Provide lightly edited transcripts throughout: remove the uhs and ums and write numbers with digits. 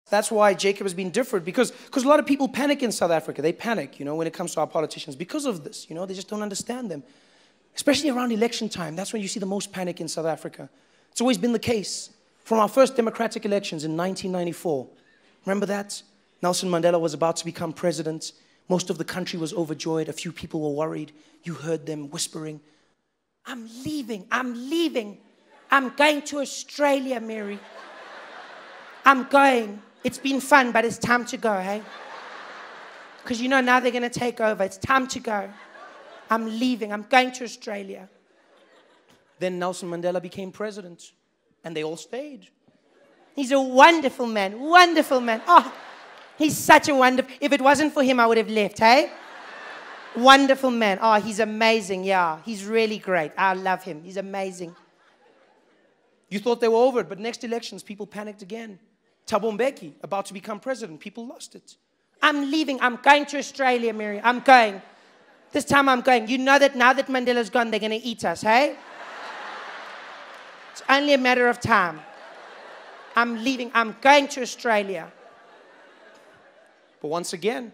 That's why Jacob has been different, because a lot of people panic in South Africa. They panic, when it comes to our politicians because of this. They just don't understand them. Especially around election time. That's when you see the most panic in South Africa. It's always been the case. From our first democratic elections in 1994. Remember that? Nelson Mandela was about to become president. Most of the country was overjoyed. A few people were worried. You heard them whispering, I'm leaving. I'm leaving. I'm going to Australia, Mary. I'm going. It's been fun, but it's time to go, hey? Because now they're going to take over. It's time to go. I'm leaving. I'm going to Australia. Then Nelson Mandela became president, and they all stayed. He's a wonderful man. Wonderful man. Oh, he's such a wonderful... If it wasn't for him, I would have left, hey? Wonderful man. Oh, he's amazing, yeah. He's really great. I love him. He's amazing. You thought they were over it, but next elections, people panicked again. Mbeki, about to become president, people lost it. I'm leaving. I'm going to Australia, Mary. I'm going. This time I'm going. You know that now that Mandela's gone, they're going to eat us, hey? It's only a matter of time. I'm leaving. I'm going to Australia. But once again,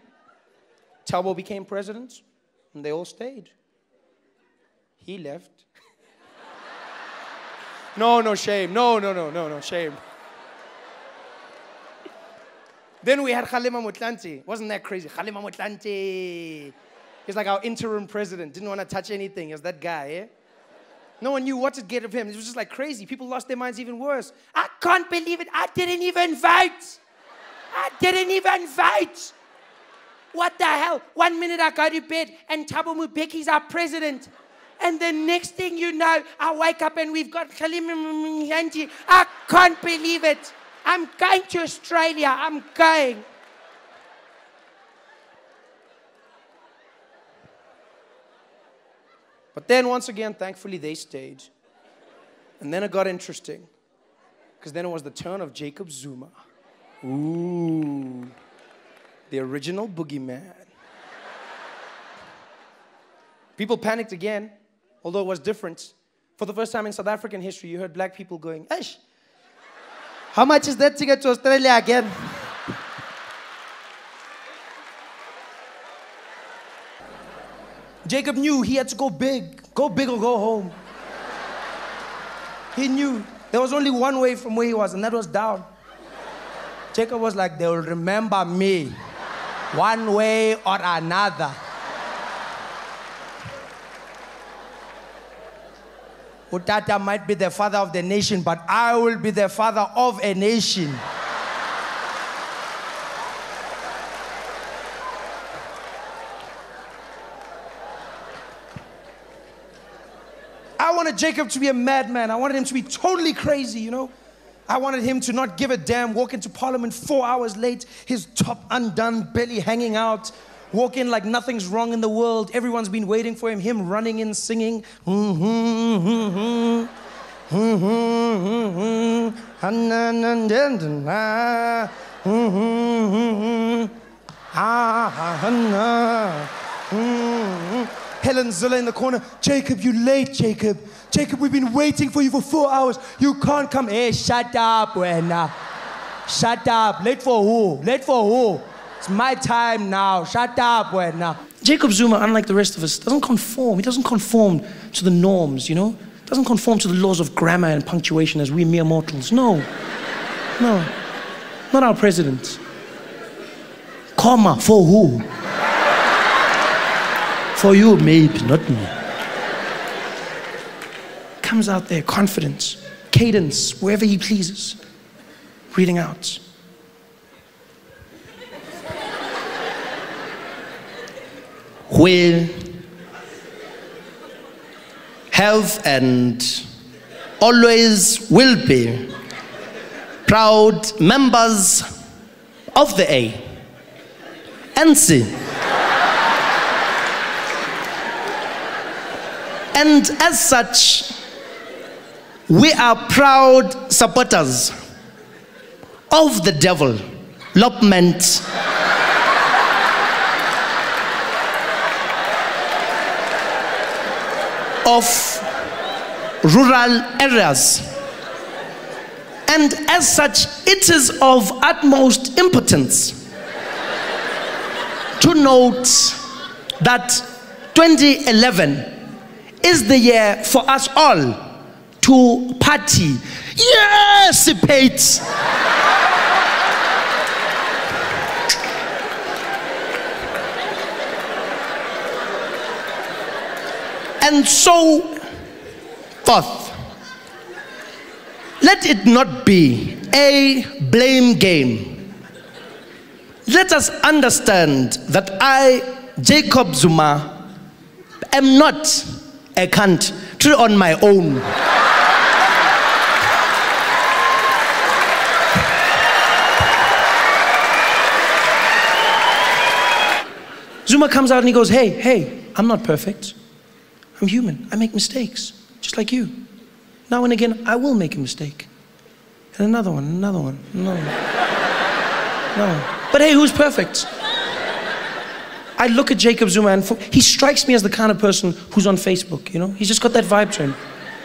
Thabo became president, and they all stayed. He left. No, shame. No, shame. Then we had Kgalema Motlanthe. Wasn't that crazy? Kgalema Motlanthe. He's like our interim president. Didn't want to touch anything. He was that guy, eh? No one knew what to get of him. It was just like crazy. People lost their minds even worse. I can't believe it. I didn't even vote. I didn't even vote. What the hell? 1 minute I go to bed and Thabo Mbeki's our president. And the next thing you know, I wake up and we've got Kgalema Motlanthe. I can't believe it. I'm going to Australia. I'm going. But then once again, thankfully, they stayed. And then it got interesting. Because then it was the turn of Jacob Zuma. Ooh. The original Boogeyman. People panicked again, although it was different. For the first time in South African history, you heard black people going, Eish, how much is that ticket to Australia again? Jacob knew he had to go big or go home. He knew there was only one way from where he was, and that was down. Jacob was like, they will remember me one way or another. Utata might be the father of the nation, but I will be the father of a nation. I wanted Jacob to be a madman. I wanted him to be totally crazy, I wanted him to not give a damn, walk into Parliament 4 hours late, his top undone, belly hanging out, walk in like nothing's wrong in the world. Everyone's been waiting for him running in, singing. Helen Zilla in the corner. Jacob, you late, Jacob. Jacob, we've been waiting for you for 4 hours. You can't come. Hey, shut up, Wena. Shut up. Late for who? Late for who? It's my time now. Shut up, Wena. Jacob Zuma, unlike the rest of us, doesn't conform. He doesn't conform to the norms, Doesn't conform to the laws of grammar and punctuation as we mere mortals. No. No. Not our president. Comma, for who? For you, maybe, not me. Comes out there, confidence, cadence, wherever he pleases, reading out. We have and always will be proud members of the ANC. And as such, we are proud supporters of the development of rural areas And as such, it is of utmost importance to note that 2011 is the year for us all to party. Yes, Pate. And so forth. Let it not be a blame game. Let us understand that I, Jacob Zuma, am not a country on my own. Zuma comes out and he goes, hey, I'm not perfect. I'm human. I make mistakes, just like you. Now and again, I will make a mistake. And another one. No. But hey, who's perfect? I look at Jacob Zuma and he strikes me as the kind of person who's on Facebook, you know? He's just got that vibe to him.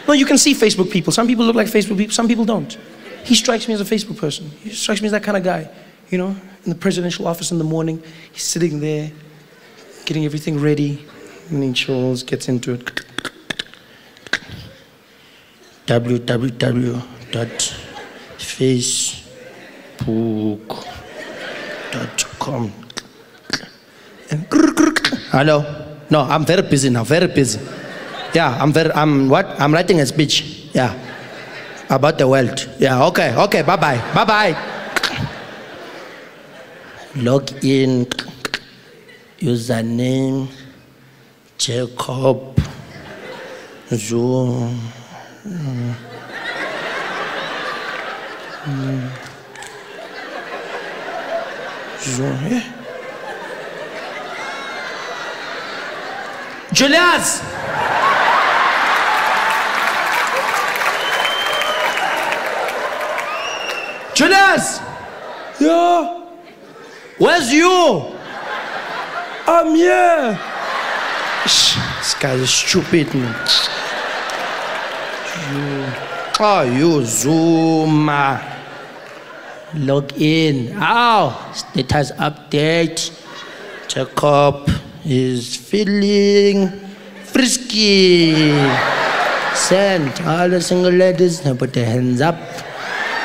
No, you can see Facebook people. Some people look like Facebook people, some people don't. He strikes me as a Facebook person. He strikes me as that kind of guy, you know? In the presidential office in the morning, he's sitting there, getting everything ready, and he chills, gets into it. www.facebook.com. And hello? No, I'm very busy now, very busy. Yeah, I'm writing a speech. Yeah. About the world. Yeah, okay, bye-bye. Log in, username, Jacob Zuma. Yeah. Julius! Julius! Yeah? Where's you? I'm here. This guy is stupid, man. You Zuma. Log in. Status update. Jacob is feeling frisky. Send all the single ladies. Now put their hands up.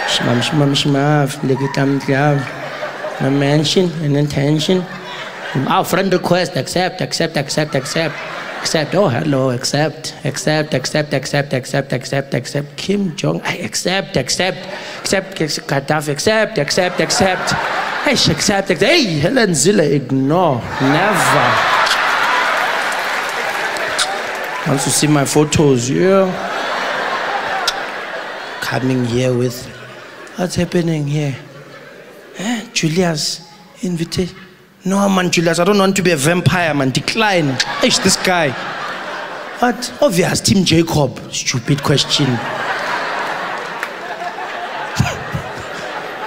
Shmam. Flick it up. No mention and intention. Friend request. Accept. Oh, hello. Accept. Kim Jong. I accept. Gaddafi. Accept. Hey, accept. Hey, Helen Zille. Ignore. Never. Wants to see my photos. Yeah. Coming here with. What's happening here? Julius, invitation. No, man, Julius, I don't want to be a vampire, man. Decline. This guy. But obvious, Team Jacob. Stupid question.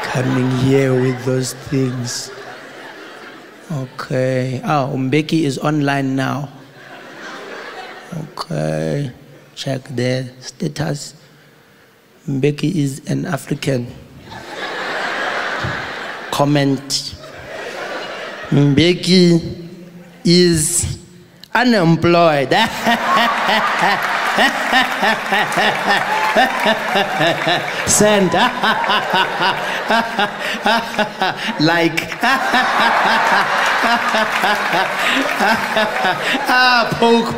Coming here with those things. Okay. Mbeki is online now. Okay. Check their status. Mbeki is an African. Comment. Mbeki is unemployed. Send. Like. Poke.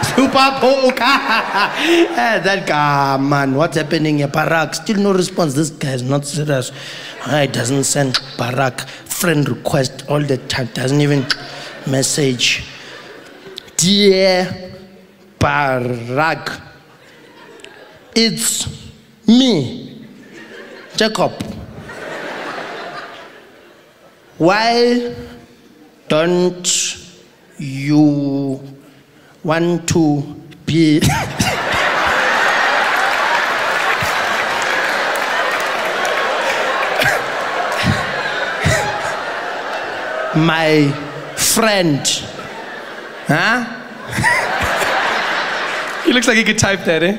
Super poke. That guy, man, what's happening here? Barak, still no response. This guy is not serious. He doesn't send Barak friend request all the time. Doesn't even message. Dear Barak, it's me, Jacob. Why don't you want to be my friend? Huh? He looks like he could type that, eh?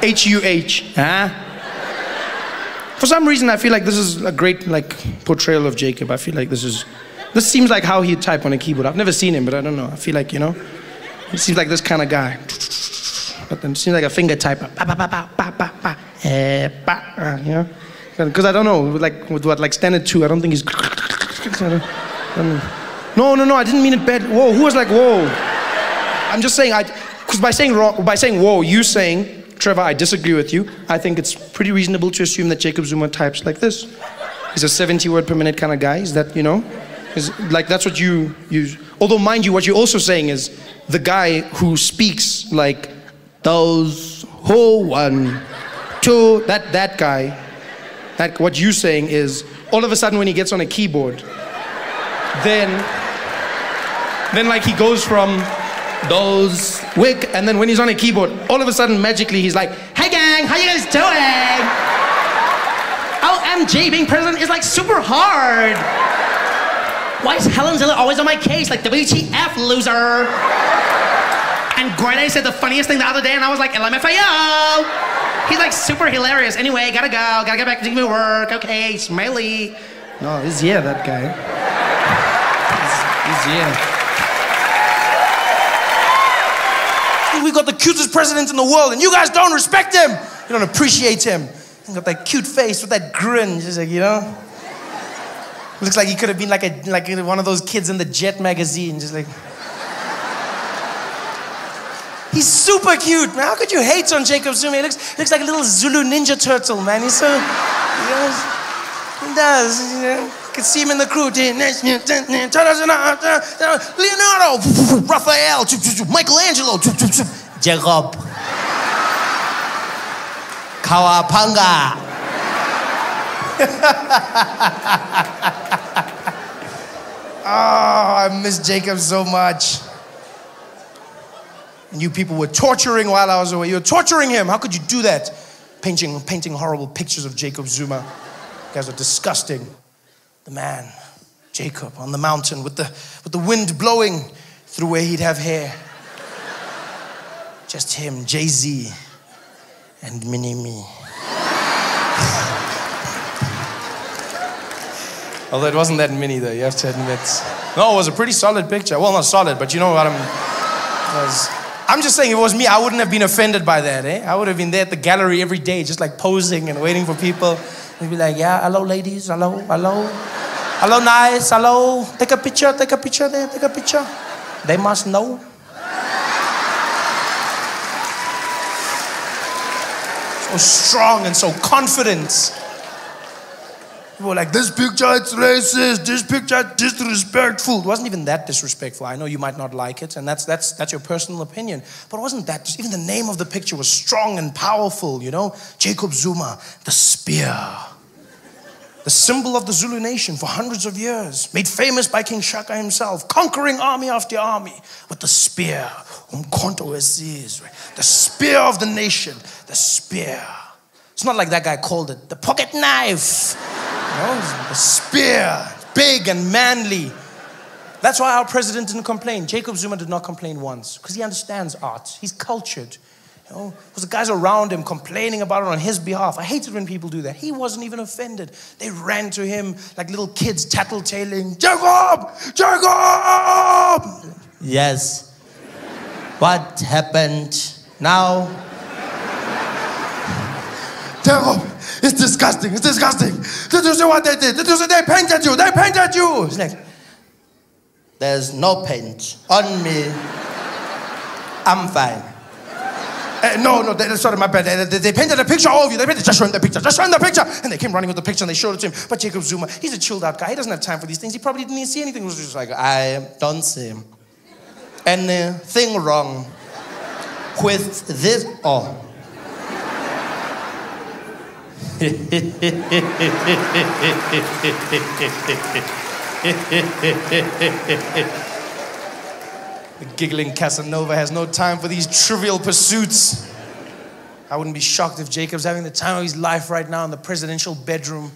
H-U-H, huh? For some reason, I feel like this is a great portrayal of Jacob. I feel like this seems like how he'd type on a keyboard. I've never seen him, but I don't know. I feel like, he seems like this kind of guy. But then it seems like a finger typer. Because I don't know, with standard 2, I don't think he's... No, I didn't mean it bad. Whoa, who was like, whoa? I'm just saying, because by saying whoa, you saying, Trevor, I disagree with you. I think it's pretty reasonable to assume that Jacob Zuma types like this. He's a 70 word per minute kind of guy. Is that, that's what you use. Although, mind you, what you're also saying is the guy who speaks like those who 1, 2, that guy, what you're saying is all of a sudden when he gets on a keyboard, then he goes from those wick, and then when he's on a keyboard, all of a sudden magically he's like, hey gang, how you guys doing? OMG, being president is super hard. Why is Helen Ziller always on my case? WTF, loser. And Greta said the funniest thing the other day, and I was like, LMFAO. He's super hilarious. Anyway, gotta go, gotta get back to doing work. Okay, smiley. No, he's that guy. He's We got the cutest president in the world, and you guys don't respect him. You don't appreciate him. He got that cute face with that grin, just looks like he could have been like one of those kids in the Jet magazine, just He's super cute, man. How could you hate on Jacob Zuma? He looks like a little Zulu ninja turtle, man. He's so, he does, You can see him in the crew. Leonardo, Raphael, Michelangelo, Jacob, Kawapanga. Oh, I miss Jacob so much. And you people were torturing while I was away. You were torturing him. How could you do that? Painting horrible pictures of Jacob Zuma. You guys are disgusting. The man, Jacob, on the mountain with the wind blowing through where he'd have hair. Just him, Jay-Z, and Mini-Me. Although it wasn't that mini though, you have to admit. No, it was a pretty solid picture. Well, not solid, but you know what I'm just saying, if it was me, I wouldn't have been offended by that, eh? I would have been there at the gallery every day, just posing and waiting for people. They'd be like, yeah, hello ladies, hello. Hello nice, hello. Take a picture there, take a picture. They must know. So strong and so confident. People were like, this picture, it's racist. This picture, disrespectful. It wasn't even that disrespectful. I know you might not like it, and that's your personal opinion. But it wasn't that. Even the name of the picture was strong and powerful, Jacob Zuma, the spear. The symbol of the Zulu nation for hundreds of years. Made famous by King Shaka himself. Conquering army after army with the spear. The spear of the nation. The spear. It's not like that guy called it the pocket knife. The spear, big and manly. That's why our president didn't complain. Jacob Zuma did not complain once because he understands art. He's cultured. Because the guys around him complaining about it on his behalf. I hate it when people do that. He wasn't even offended. They ran to him like little kids tattletaling. Jacob! Jacob! Yes. What happened now? Jacob! It's disgusting. It's disgusting. Did you see what they did? Did you see they painted you? They painted you. It's like, there's no paint on me. I'm fine. No, sorry, my bad. They painted a picture of you. Just show him the picture. Just show him the picture. And they came running with the picture and they showed it to him. But Jacob Zuma, he's a chilled out guy. He doesn't have time for these things. He probably didn't even see anything. He was just like, I don't see anything wrong with this. Oh. The giggling Casanova has no time for these trivial pursuits. I wouldn't be shocked if Jacob's having the time of his life right now in the presidential bedroom.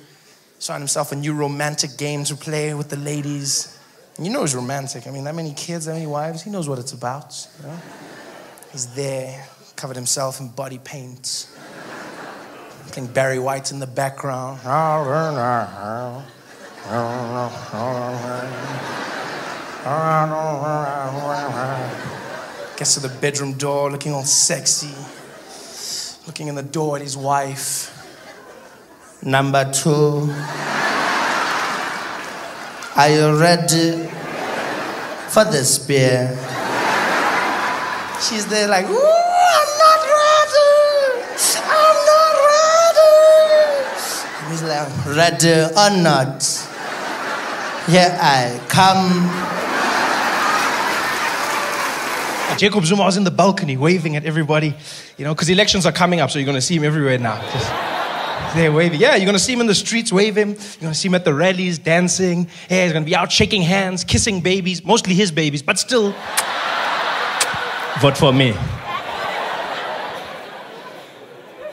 He's found himself a new romantic game to play with the ladies. And he's romantic. I mean, that many kids, that many wives, he knows what it's about. He's there, covered himself in body paint. I think Barry White's in the background. Gets to the bedroom door, looking all sexy. Looking in the door at his wife. Number 2. Are you ready for this beer? She's there like, ooh, I'm not ready. I'm not ready. And he's like, ready or not? Here I come. Jacob Zuma was in the balcony waving at everybody, you know, because elections are coming up, so you're going to see him everywhere now. Just there waving. Yeah, you're going to see him in the streets waving. You're going to see him at the rallies dancing. Yeah, he's going to be out shaking hands, kissing babies, mostly his babies, but still, vote for me.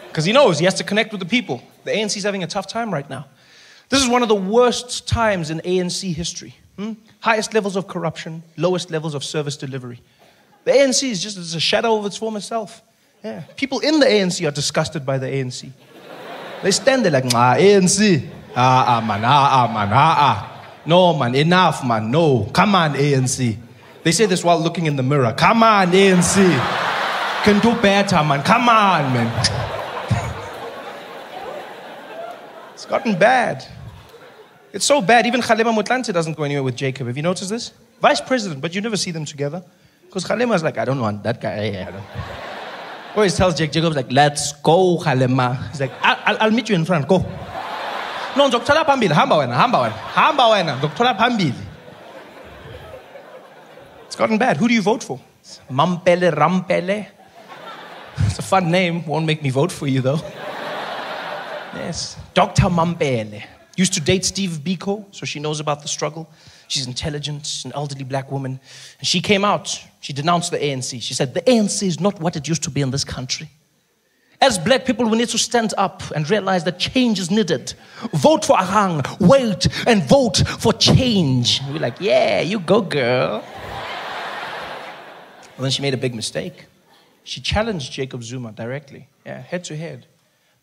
Because he knows he has to connect with the people. The ANC is having a tough time right now. This is one of the worst times in ANC history. Highest levels of corruption, lowest levels of service delivery. The ANC is just a shadow of its former self. Yeah. People in the ANC are disgusted by the ANC. They stand there like, ANC. Man. No, man, enough, man, no. Come on, ANC. They say this while looking in the mirror. Come on, ANC. Can do better, man. Come on, man. It's gotten bad. It's so bad, even Motlanthe doesn't go anywhere with Jacob. Have you noticed this? Vice president, but you never see them together. Because Khalema's like, I don't want that guy. Always tells Jacob's like, let's go, Khalema. He's like, I'll meet you in front, go. No, Dr. Pambili, hamba wena. Dr. Pambili. It's gotten bad. Who do you vote for? Mampele Rampele. It's a fun name. Won't make me vote for you, though. Yes. Dr. Mampele. Used to date Steve Biko, so she knows about the struggle. She's intelligent, an elderly black woman. And she came out. She denounced the ANC. She said, the ANC is not what it used to be in this country. As black people, we need to stand up and realize that change is needed. Vote for Ahang, wait, and vote for change. And we're like, yeah, you go, girl. Well, then she made a big mistake. She challenged Jacob Zuma directly, head to head.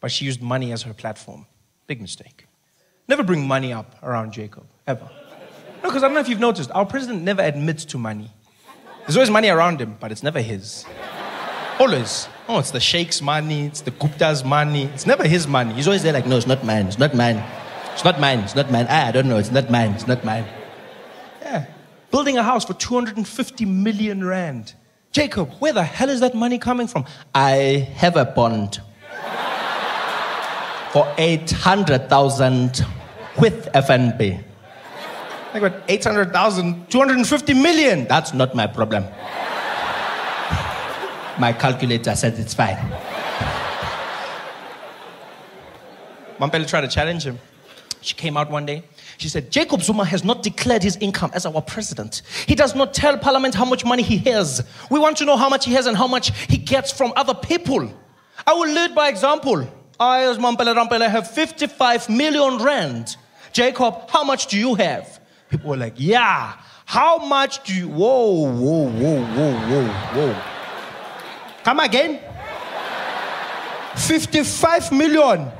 But she used money as her platform. Big mistake. Never bring money up around Jacob, ever. No, because I don't know if you've noticed, our president never admits to money. There's always money around him, but it's never his. Always. Oh, it's the sheikh's money, it's the Gupta's money. It's never his money. He's always there like, no, it's not mine, it's not mine. It's not mine, it's not mine. I don't know, it's not mine, it's not mine. Yeah. Building a house for 250 million rand. Jacob, where the hell is that money coming from? I have a bond for 800,000 with FNB. I got 800,000, 250 million. That's not my problem. My calculator said it's fine. Mampele tried to challenge him. She came out one day. She said, Jacob Zuma has not declared his income as our president. He does not tell Parliament how much money he has. We want to know how much he has and how much he gets from other people. I will lead by example. I, as Mampele Rampele, have 55 million rand. Jacob, how much do you have? People were like, yeah, how much do you... Whoa. Come again? 55 million.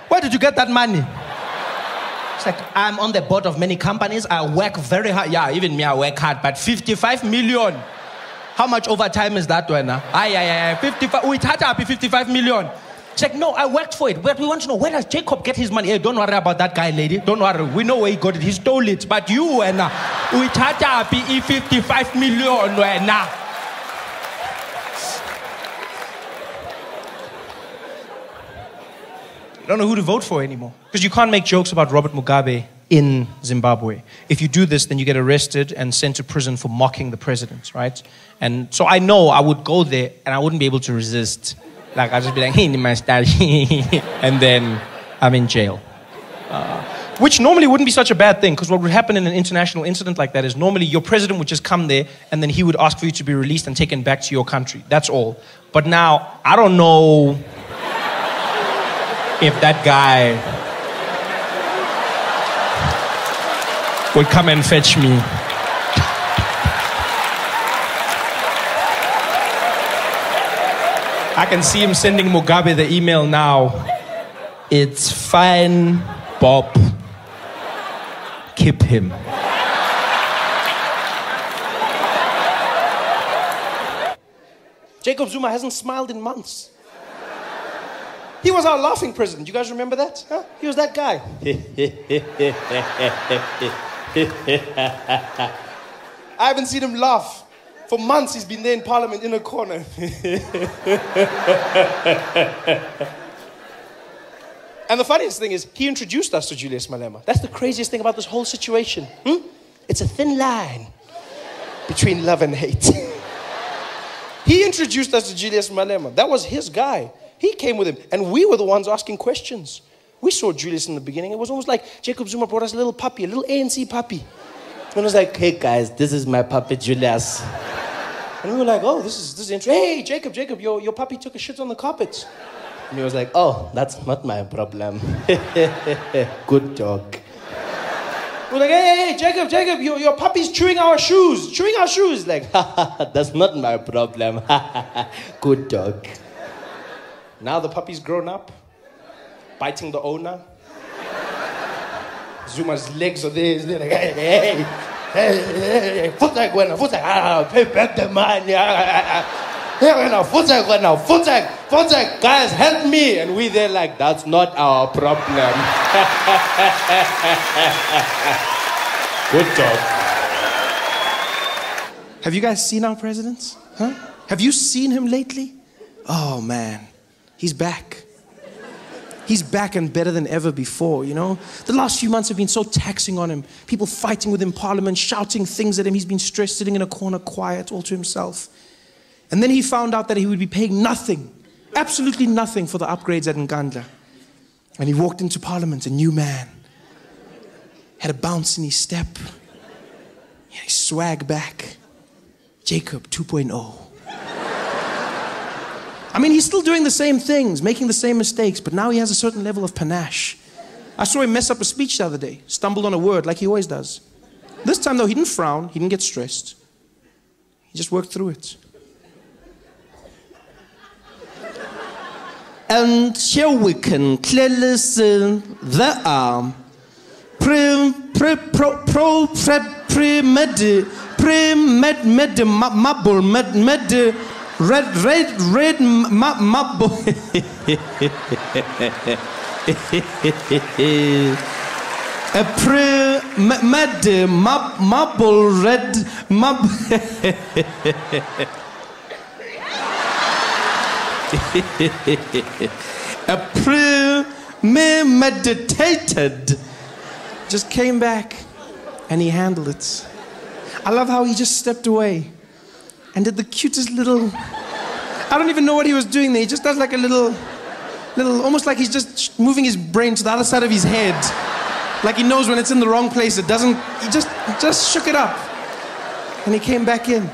Where did you get that money? It's like, I'm on the board of many companies. I work very hard. Yeah, even me, I work hard. But 55 million. How much overtime is that one? 55. We had up 55 million. It's like, no, I worked for it. But we want to know, where does Jacob get his money? Hey, don't worry about that guy, lady. Don't worry. We know where he got it. He stole it. But you, we had up 55 million. I don't know who to vote for anymore. Because you can't make jokes about Robert Mugabe in Zimbabwe. If you do this, then you get arrested and sent to prison for mocking the president, right? And so I know I would go there and I wouldn't be able to resist. Like, I'd just be like, hey, my style. And then I'm in jail. Which normally wouldn't be such a bad thing, because what would happen in an international incident like that is normally your president would just come there and then he would ask for you to be released and taken back to your country. That's all. But now, I don't know if that guy would come and fetch me. I can see him sending Mugabe the email now. It's fine, Bob. Keep him. Jacob Zuma hasn't smiled in months. He was our laughing president. You guys remember that? Huh? He was that guy. I haven't seen him laugh. For months he's been there in Parliament in a corner. And the funniest thing is, he introduced us to Julius Malema. That's the craziest thing about this whole situation. It's a thin line between love and hate. He introduced us to Julius Malema. That was his guy. He came with him, and we were the ones asking questions. We saw Julius in the beginning. It was almost like Jacob Zuma brought us a little puppy, a little ANC puppy. And it was like, hey guys, this is my puppy Julius. And we were like, oh, this is interesting. Hey, Jacob, your puppy took a shit on the carpet. And he was like, oh, that's not my problem. Good dog. We're like, hey, Jacob, your puppy's chewing our shoes. Like, that's not my problem. Good dog. Now the puppy's grown up, biting the owner. Zuma's legs are there. He's there like, hey, Futzak, pay back the money. Futzak, guys, help me. And we there like, that's not our problem. Good job. Have you guys seen our president? Huh? Have you seen him lately? Oh, man. He's back. He's back and better than ever before, you know? The last few months have been so taxing on him. People fighting with him in Parliament, shouting things at him. He's been stressed, sitting in a corner, quiet, all to himself. And then he found out that he would be paying nothing, absolutely nothing for the upgrades at Nkandla. And he walked into Parliament, a new man. Had a bounce in his step. He had his swag back. Jacob 2.0. I mean, he's still doing the same things, making the same mistakes, but now he has a certain level of panache. I saw him mess up a speech the other day, stumbled on a word like he always does. This time, though, he didn't frown, he didn't get stressed. He just worked through it. And here we can clearly see there are red marble. A marble red marble. A premeditated. Just came back and he handled it. I love how he just stepped away and did the cutest little, I don't even know what he was doing there. He just does like a little, almost like he's just moving his brain to the other side of his head. Like he knows when it's in the wrong place, it doesn't, he just shook it up. And he came back in.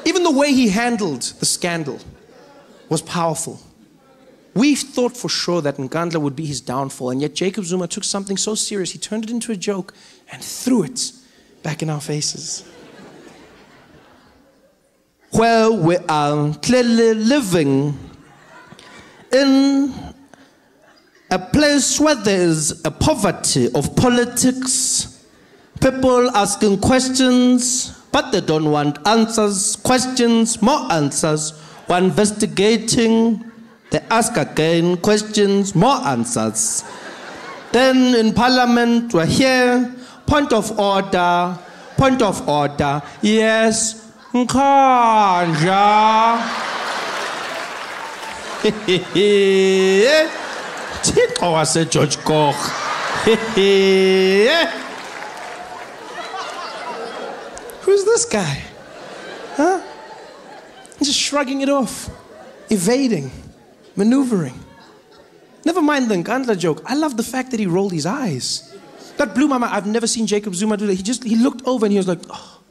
Even the way he handled the scandal was powerful. We thought for sure that Nkandla would be his downfall, and yet Jacob Zuma took something so serious, he turned it into a joke and threw it back in our faces. Well, we are clearly living in a place where there is a poverty of politics, people asking questions, but they don't want answers, questions, more answers. We're investigating, they ask again, questions, more answers. Then in Parliament, we're here, point of order, yes, Nkandla. Thixo wase George Koch. Who's this guy? Huh? He's just shrugging it off, evading, maneuvering. Never mind the Nkandla joke. I love the fact that he rolled his eyes. That blew my mind. I've never seen Jacob Zuma do that. He looked over and he was like, oh.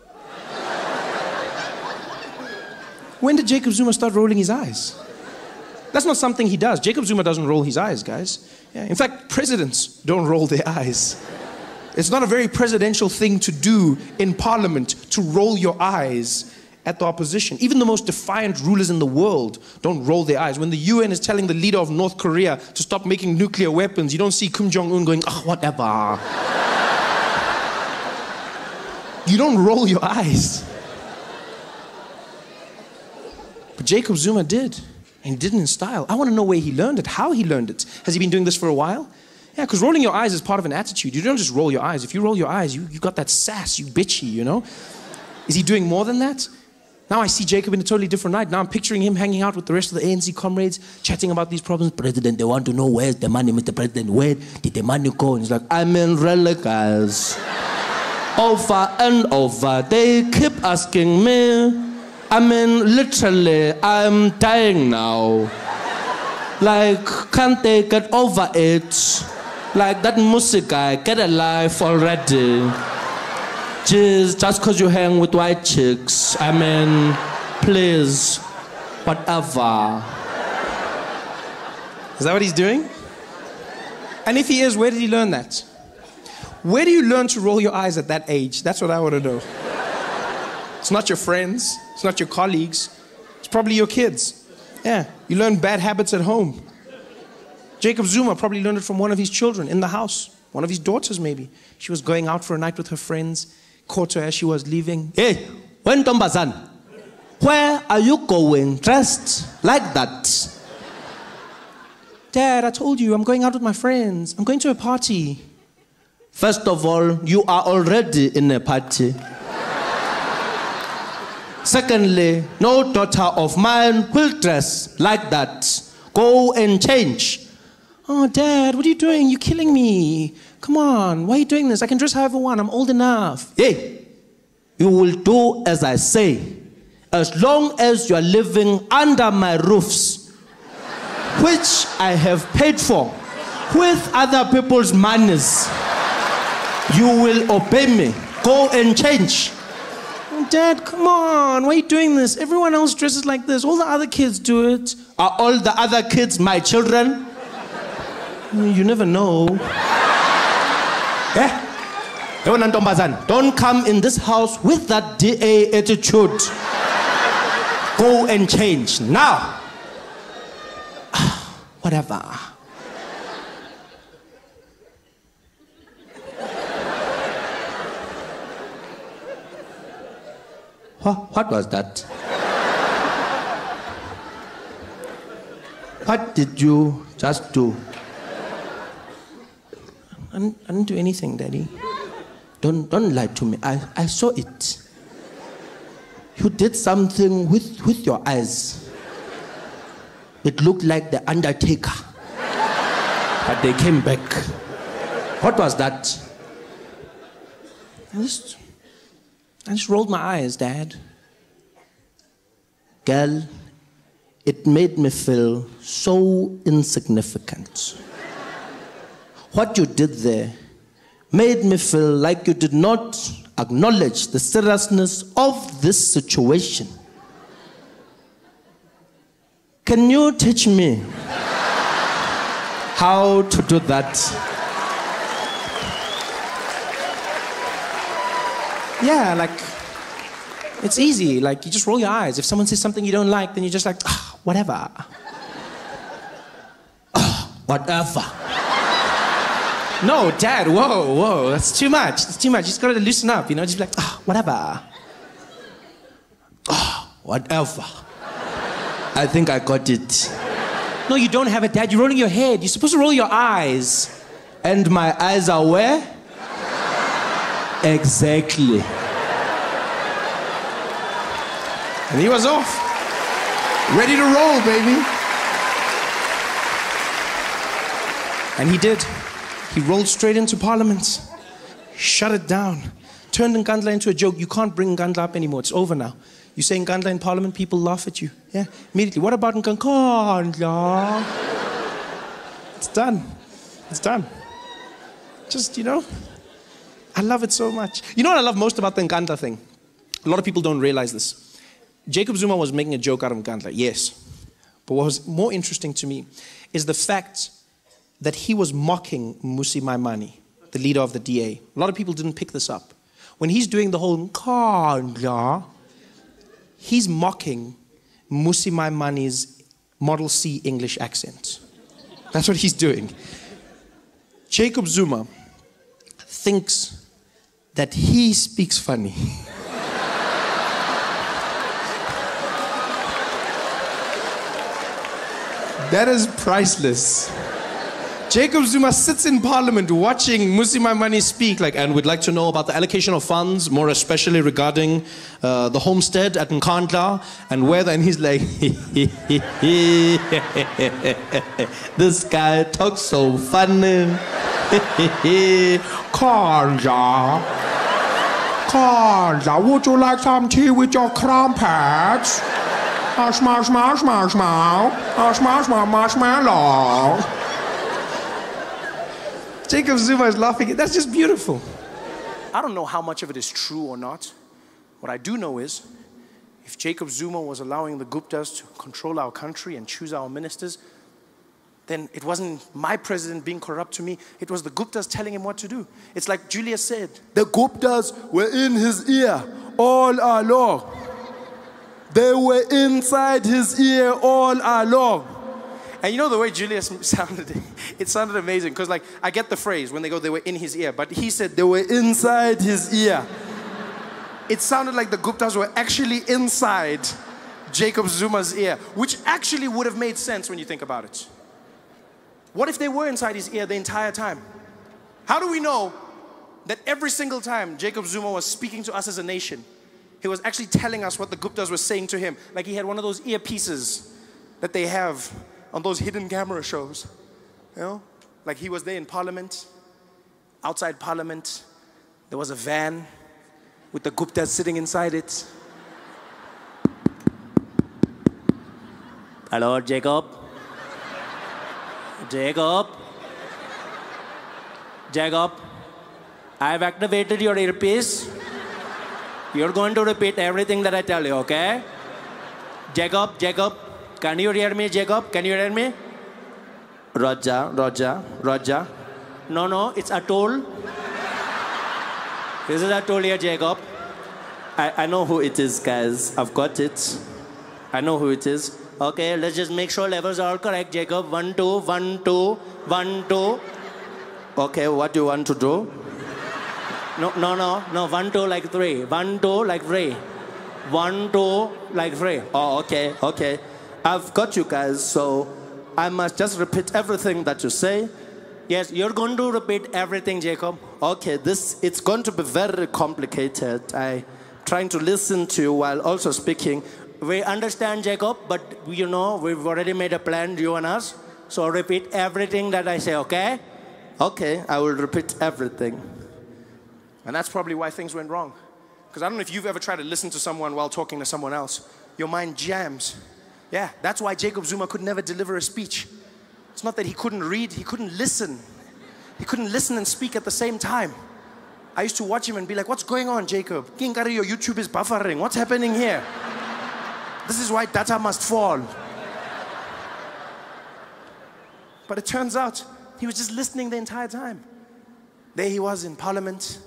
When did Jacob Zuma start rolling his eyes? That's not something he does. Jacob Zuma doesn't roll his eyes, guys. Yeah, in fact, presidents don't roll their eyes. It's not a very presidential thing to do in Parliament, to roll your eyes. at the opposition. Even the most defiant rulers in the world don't roll their eyes. When the UN is telling the leader of North Korea to stop making nuclear weapons, you don't see Kim Jong-un going, oh, whatever. You don't roll your eyes. But Jacob Zuma did, and he did it in style. I want to know where he learned it, how he learned it. Has he been doing this for a while? Yeah, because rolling your eyes is part of an attitude. You don't just roll your eyes. If you roll your eyes, you got that sass, you bitchy, you know? Is he doing more than that? Now I see Jacob in a totally different light. Now I'm picturing him hanging out with the rest of the ANC comrades, chatting about these problems. President, they want to know where's the money, Mr. President. Where did the money go? And he's like, I'm in relicas. Over and over, they keep asking me. I mean, literally, I'm dying now. Like, can't they get over it? Like that music guy, get a life already. Jeez, just because you hang with white chicks. I mean, please, whatever. Is that what he's doing? And if he is, where did he learn that? Where do you learn to roll your eyes at that age? That's what I want to know. It's not your friends. It's not your colleagues. It's probably your kids. Yeah, you learn bad habits at home. Jacob Zuma probably learned it from one of his children in the house. One of his daughters, maybe. She was going out for a night with her friends, caught her as she was leaving. Hey, when Tombazan, where are you going dressed like that? Dad, I told you, I'm going out with my friends. I'm going to a party. First of all, you are already in a party. Secondly, no daughter of mine will dress like that. Go and change. Oh, Dad, what are you doing? You're killing me. Come on, why are you doing this? I can dress however I want. I'm old enough. Hey, you will do as I say. As long as you are living under my roofs, which I have paid for with other people's monies, you will obey me. Go and change. Oh, Dad, come on. Why are you doing this? Everyone else dresses like this. All the other kids do it. Are all the other kids my children? You never know. Yeah? Don't come in this house with that DA attitude. Go and change now. Whatever. What was that? What did you just do? I didn't do anything, Daddy. Don't lie to me. I saw it. You did something with your eyes. It looked like the Undertaker. But they came back. What was that? I just rolled my eyes, Dad. Girl, it made me feel so insignificant. What you did there made me feel like you did not acknowledge the seriousness of this situation. Can you teach me how to do that? Yeah, like, it's easy. Like, you just roll your eyes. If someone says something you don't like, then you're just like, whatever. Whatever. No, Dad, whoa, that's too much. It's too much. You just gotta loosen up, you know? Just be like, whatever. Whatever. I think I got it. No, you don't have it, Dad. You're rolling your head. You're supposed to roll your eyes. And my eyes are where? Exactly. And he was off. Ready to roll, baby. And he did. He rolled straight into Parliament. Shut it down. Turned Nkandla into a joke. You can't bring Nkandla up anymore. It's over now. You say Nkandla in Parliament, people laugh at you. Yeah, immediately. What about Nkandla? It's done. It's done. Just, you know, I love it so much. You know what I love most about the Nkandla thing? A lot of people don't realize this. Jacob Zuma was making a joke out of Nkandla, yes. But what was more interesting to me is the fact that he was mocking Mmusi Maimane, the leader of the DA. A lot of people didn't pick this up. When he's doing the whole Nkandla, he's mocking Musi Maimani's Model C English accent. That's what he's doing. Jacob Zuma thinks that he speaks funny. That is priceless. Jacob Zuma sits in parliament watching Musi Maimani speak, and we'd like to know about the allocation of funds, more especially regarding the homestead at Nkandla, and he's like, this guy talks so funny. Kanja, would you like some tea with your crumpets? Marshmallow. Jacob Zuma is laughing. That's just beautiful. I don't know how much of it is true or not. What I do know is, if Jacob Zuma was allowing the Guptas to control our country and choose our ministers, then it wasn't my president being corrupt to me. It was the Guptas telling him what to do. It's like Julia said, the Guptas were in his ear all along. They were inside his ear all along. And you know the way Julius sounded, it sounded amazing. Because I get the phrase when they go, they were in his ear. But he said they were inside his ear. It sounded like the Guptas were actually inside Jacob Zuma's ear. Which actually would have made sense when you think about it. What if they were inside his ear the entire time? How do we know that every single time Jacob Zuma was speaking to us as a nation, he was actually telling us what the Guptas were saying to him? Like he had one of those earpieces that they have on those hidden camera shows, you know? Like he was there in Parliament, outside Parliament, there was a van with the Guptas sitting inside it. Hello, Jacob. Jacob, I've activated your earpiece. You're going to repeat everything that I tell you, okay? Jacob, can you hear me, Jacob? Can you hear me? Roger. No, it's Atul. This is Atul here, Jacob. I know who it is, guys. I've got it. I know who it is. Okay, let's just make sure levels are all correct, Jacob. 1, 2, 1, 2, 1, 2. Okay, what do you want to do? No, 1, 2 like 3. 1, 2 like 3. 1, 2 like 3. Oh, okay. I've got you guys, so I must just repeat everything that you say. Yes, you're going to repeat everything, Jacob. Okay, it's going to be very complicated. I'm trying to listen to you while also speaking. We understand, Jacob, but you know, we've already made a plan, you and us. So repeat everything that I say, okay? Okay, I will repeat everything. And that's probably why things went wrong. Because I don't know if you've ever tried to listen to someone while talking to someone else. Your mind jams. Yeah, that's why Jacob Zuma could never deliver a speech. It's not that he couldn't read, he couldn't listen. He couldn't listen and speak at the same time. I used to watch him and be like, what's going on, Jacob? Kinkari, your YouTube is buffering. What's happening here? This is why data must fall. But it turns out he was just listening the entire time. There he was in Parliament.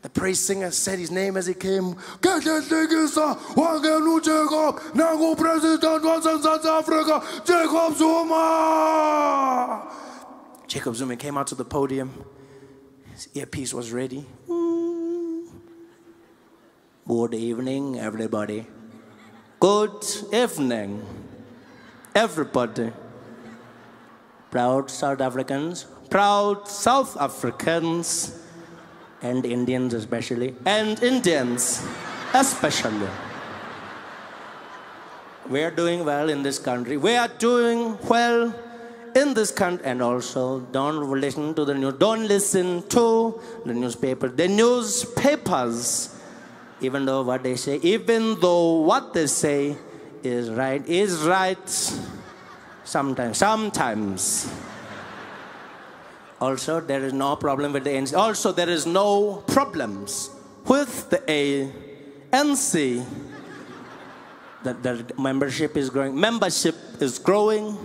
The praise singer said his name as he came. Jacob Zuma! Jacob Zuma came out to the podium. His earpiece was ready. Good evening, everybody. Good evening, everybody. Proud South Africans, and Indians especially, We are doing well in this country. We are doing well in this country. And also, don't listen to the news. Don't listen to the newspaper. The newspapers, even though what they say is right sometimes. Also, there is no problem with the ANC. Also, there is no problems with the ANC. The membership is growing.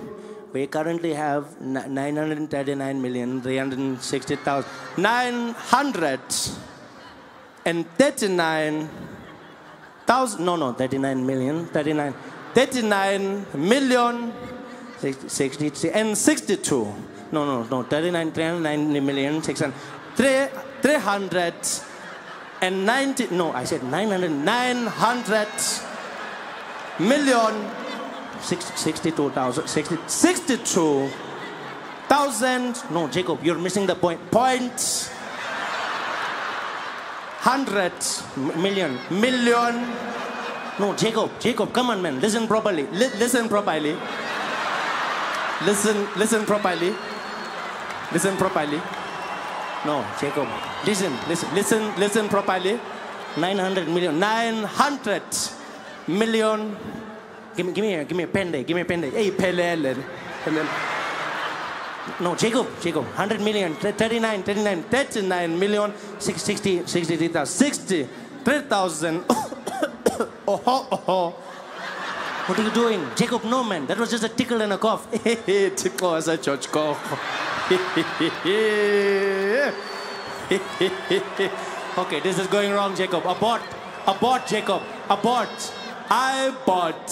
We currently have 939,360,939 39 million, 39 million, 60, and 62. No, 39 million, 600, 390, no, I said 900 million, 62,000, no, Jacob, you're missing the point, 100 million, no, Jacob, come on, man, listen properly, listen properly, listen properly. No, Jacob, listen properly. 900 million. Give me a pen there. Hey, Pelele. No, Jacob, 100 million, 39 million, 63,000. Oh. What are you doing? Jacob, no, man. That was just a tickle and a cough. Tickle as a church cough. Okay, this is going wrong, Jacob. Abort, Jacob. Abort. I bought.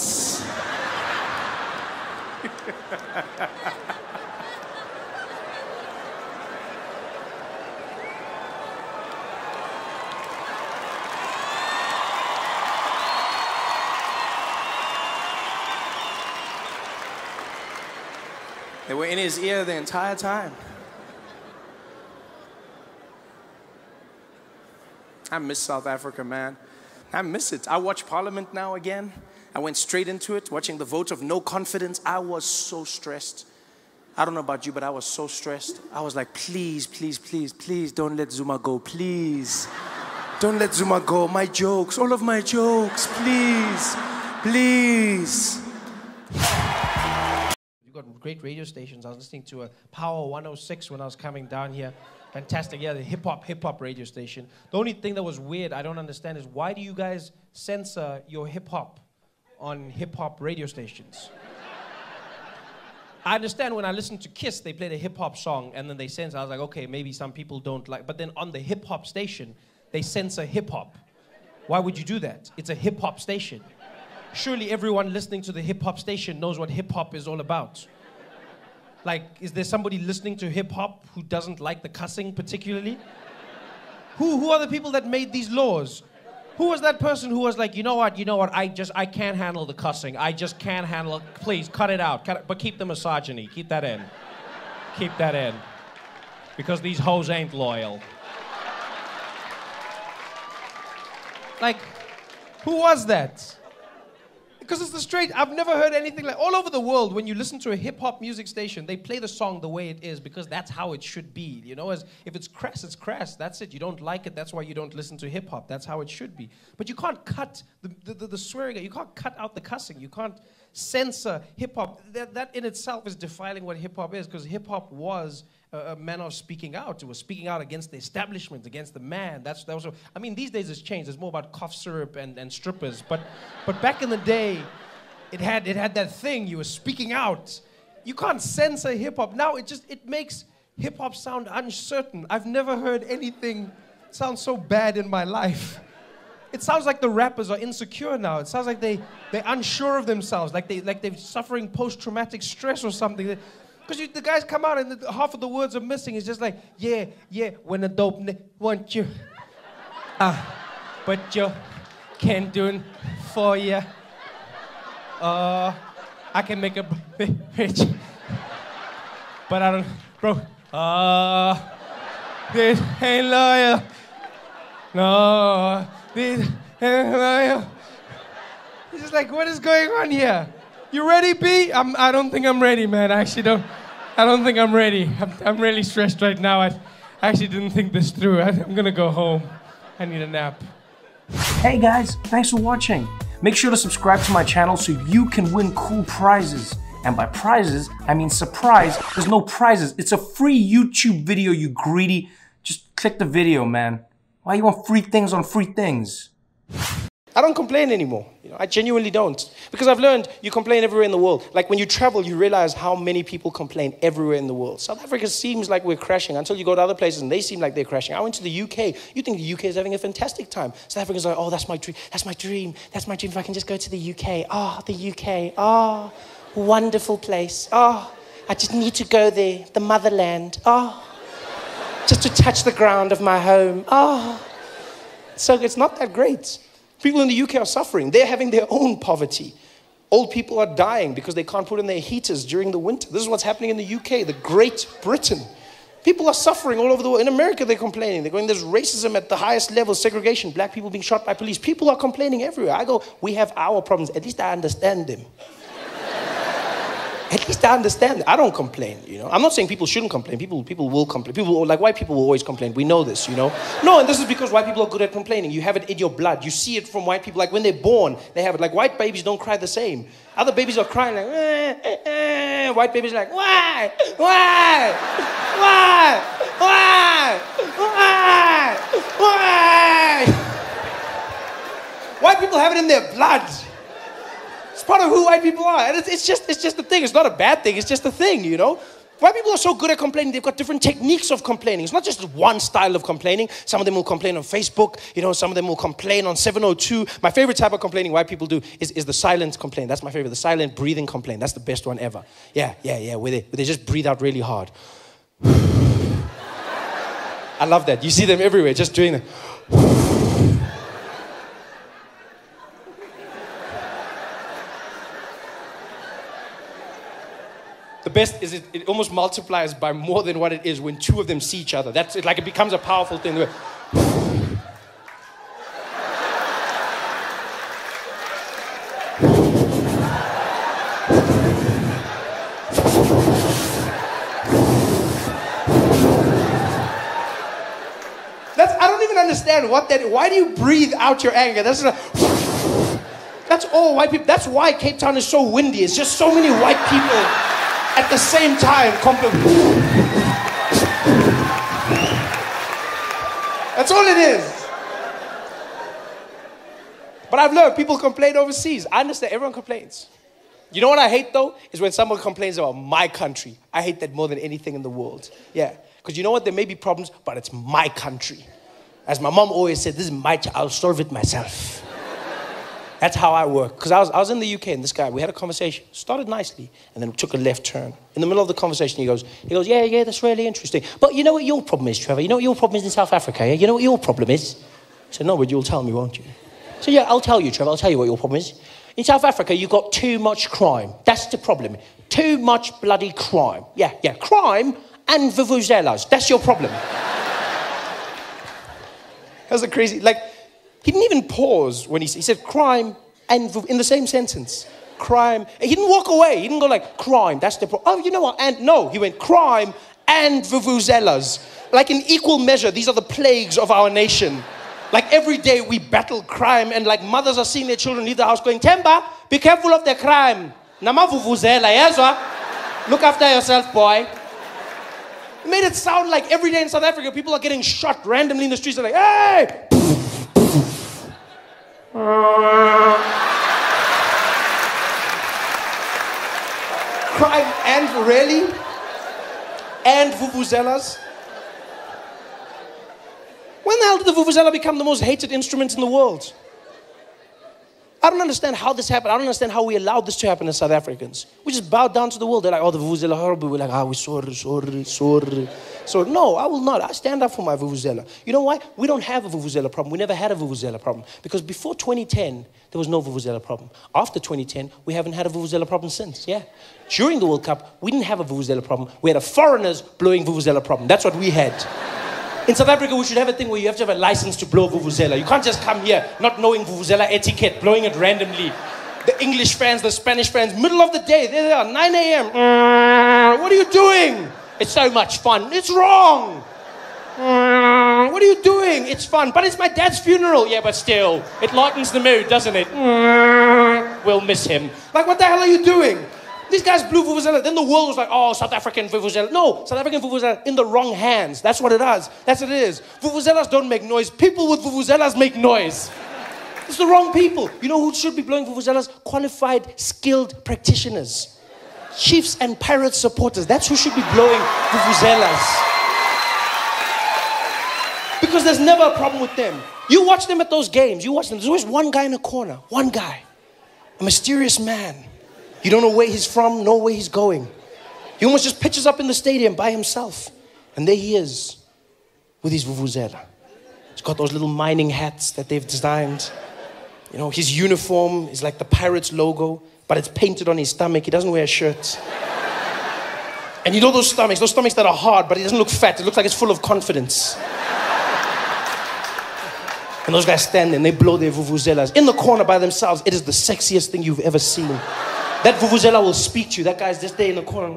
They were in his ear the entire time. I miss South Africa, man. I miss it. I watch Parliament now again. I went straight into it, watching the vote of no confidence. I was so stressed. I don't know about you, but I was so stressed. I was like, please, don't let Zuma go, please. Don't let Zuma go. My jokes, all of my jokes, please. You've got great radio stations. I was listening to a Power 106 when I was coming down here. Fantastic, yeah, the hip hop radio station. The only thing that was weird, I don't understand, is why do you guys censor your hip hop on hip hop radio stations? I understand when I listen to Kiss, they played a hip hop song and then they censor. I was like, okay, maybe some people don't like, but then on the hip hop station, they censor hip hop. Why would you do that? It's a hip hop station. Surely everyone listening to the hip hop station knows what hip hop is all about. Like, is there somebody listening to hip hop who doesn't like the cussing particularly? Who are the people that made these laws? Who was that person who was like, you know what, I can't handle the cussing. I just can't handle it. Please, cut it out. But keep the misogyny. Keep that in. Keep that in. Because these hoes ain't loyal. Like, who was that? Because it's the straight, I've never heard anything like, all over the world, when you listen to a hip-hop music station, they play the song the way it is because that's how it should be, you know? As if it's crass, that's it. You don't like it, that's why you don't listen to hip-hop. That's how it should be. But you can't cut the swearing, you can't cut out the cussing, you can't censor hip-hop. That in itself is defiling what hip-hop is, because hip-hop was a manner of speaking out. It was speaking out against the establishment, against the man. That was. I mean, these days it's changed. It's more about cough syrup and strippers. But back in the day, it had that thing. You were speaking out. You can't censor hip hop now. It makes hip hop sound uncertain. I've never heard anything sound so bad in my life. It sounds like the rappers are insecure now. It sounds like they're unsure of themselves, like they're suffering post-traumatic stress or something. Because the guys come out and half of the words are missing. It's just like, yeah, when a dope want you. But you can't do it for you. I can make a rich. But I don't, bro. This ain't loyal. No, this ain't loyal. It's just like, what is going on here? You ready, B? I don't think I'm ready, man. I don't think I'm ready. I'm really stressed right now. I actually didn't think this through. I'm gonna go home. I need a nap. Hey guys, thanks for watching. Make sure to subscribe to my channel so you can win cool prizes. And by prizes, I mean surprise. There's no prizes. It's a free YouTube video, you greedy. Just click the video, man. Why you want free things on free things? I don't complain anymore. I genuinely don't. Because I've learned you complain everywhere in the world. Like when you travel, you realize how many people complain everywhere in the world. South Africa seems like we're crashing until you go to other places and they seem like they're crashing. I went to the UK. You think the UK is having a fantastic time. South Africa's like, oh, that's my dream. That's my dream. That's my dream if I can just go to the UK. Oh, the UK. Oh, wonderful place. Oh, I just need to go there. The motherland. Oh, just to touch the ground of my home. Oh. So it's not that great. People in the UK are suffering. They're having their own poverty. Old people are dying because they can't put in their heaters during the winter. This is what's happening in the UK, the Great Britain. People are suffering all over the world. In America, they're complaining. They're going, there's racism at the highest level, segregation, black people being shot by police. People are complaining everywhere. I go, we have our problems. At least I understand them. At least I understand. I don't complain, I'm not saying people shouldn't complain. People will complain. People, like white people will always complain. We know this, No, and this is because white people are good at complaining. You have it in your blood. You see it from white people. Like when they're born, they have it. Like white babies don't cry the same. Other babies are crying like, White babies are like, why? Why? Why? Why? Why? Why? White people have it in their blood. It's part of who white people are. And it's just a thing. It's not a bad thing. It's just a thing, White people are so good at complaining. They've got different techniques of complaining. It's not just one style of complaining. Some of them will complain on Facebook. Some of them will complain on 702. My favorite type of complaining white people do is the silent complaint. That's my favorite. The silent breathing complaint. That's the best one ever. Yeah. Where they just breathe out really hard. I love that. You see them everywhere just doing that. The best is it almost multiplies by more than what it is when two of them see each other. That's it, like it becomes a powerful thing. I don't even understand what that is. Why do you breathe out your anger? That's all white people. That's why Cape Town is so windy. It's just so many white people at the same time. That's all it is. But I've learned people complain overseas. I understand, everyone complains. You know what I hate though? Is when someone complains about my country. I hate that more than anything in the world. Yeah, because you know what? There may be problems, but it's my country. As my mom always said, this is my I'll solve it myself. That's how I work. Because I was in the UK and this guy, we had a conversation. Started nicely and then took a left turn. In the middle of the conversation, he goes, yeah, that's really interesting. But you know what your problem is, Trevor? You know what your problem is in South Africa, yeah? You know what your problem is? I said, no, but you'll tell me, won't you? So yeah, I'll tell you, Trevor. I'll tell you what your problem is. In South Africa, you've got too much crime. That's the problem. Too much bloody crime. Yeah, crime and vuvuzelas. That's your problem. That's a crazy, he didn't even pause when he said crime and in the same sentence. Crime. He didn't walk away. He didn't go like, crime, that's the problem. Oh, you know what? And no, he went crime and vuvuzelas. Like in equal measure, these are the plagues of our nation. Like every day we battle crime and like mothers are seeing their children leave the house going, Temba, be careful of the crime. Nama vuvuzela, yes, look after yourself, boy. It made it sound like every day in South Africa, people are getting shot randomly in the streets. They're like, hey! Crime and really? And vuvuzelas? When the hell did the vuvuzela become the most hated instrument in the world? I don't understand how this happened. I don't understand how we allowed this to happen as South Africans. We just bowed down to the world. They're like, oh, the vuvuzela horrible. We're like, we're sorry. So no, I will not. I stand up for my vuvuzela. You know why? We don't have a vuvuzela problem. We never had a vuvuzela problem. Because before 2010, there was no vuvuzela problem. After 2010, we haven't had a vuvuzela problem since, yeah. During the World Cup, we didn't have a vuvuzela problem. We had a foreigners blowing vuvuzela problem. That's what we had. In South Africa, we should have a thing where you have to have a license to blow vuvuzela. You can't just come here not knowing vuvuzela etiquette, blowing it randomly. The English fans, the Spanish fans, middle of the day, there they are, 9 a.m. What are you doing? It's so much fun. It's wrong. What are you doing? It's fun. But it's my dad's funeral. Yeah, but still, it lightens the mood, doesn't it? We'll miss him. Like, what the hell are you doing? These guys blew vuvuzela. Then the world was like, oh, South African vuvuzela. No, South African vuvuzela in the wrong hands. That's what it does. That's what it is. Vuvuzelas don't make noise. People with vuvuzelas make noise. It's the wrong people. You know who should be blowing vuvuzelas? Qualified, skilled practitioners. Chiefs and pirate supporters. That's who should be blowing vuvuzelas. Because there's never a problem with them. You watch them at those games. You watch them. There's always one guy in the corner. One guy. A mysterious man. You don't know where he's from, nor where he's going. He almost just pitches up in the stadium by himself. And there he is with his vuvuzela. He's got those little mining hats that they've designed. You know, his uniform is like the Pirates logo, but it's painted on his stomach. He doesn't wear a shirt. And you know those stomachs that are hard, but it doesn't look fat. It looks like it's full of confidence. And those guys stand there and they blow their vuvuzelas in the corner by themselves. It is the sexiest thing you've ever seen. That vuvuzela will speak to you. That guy's just there in the corner.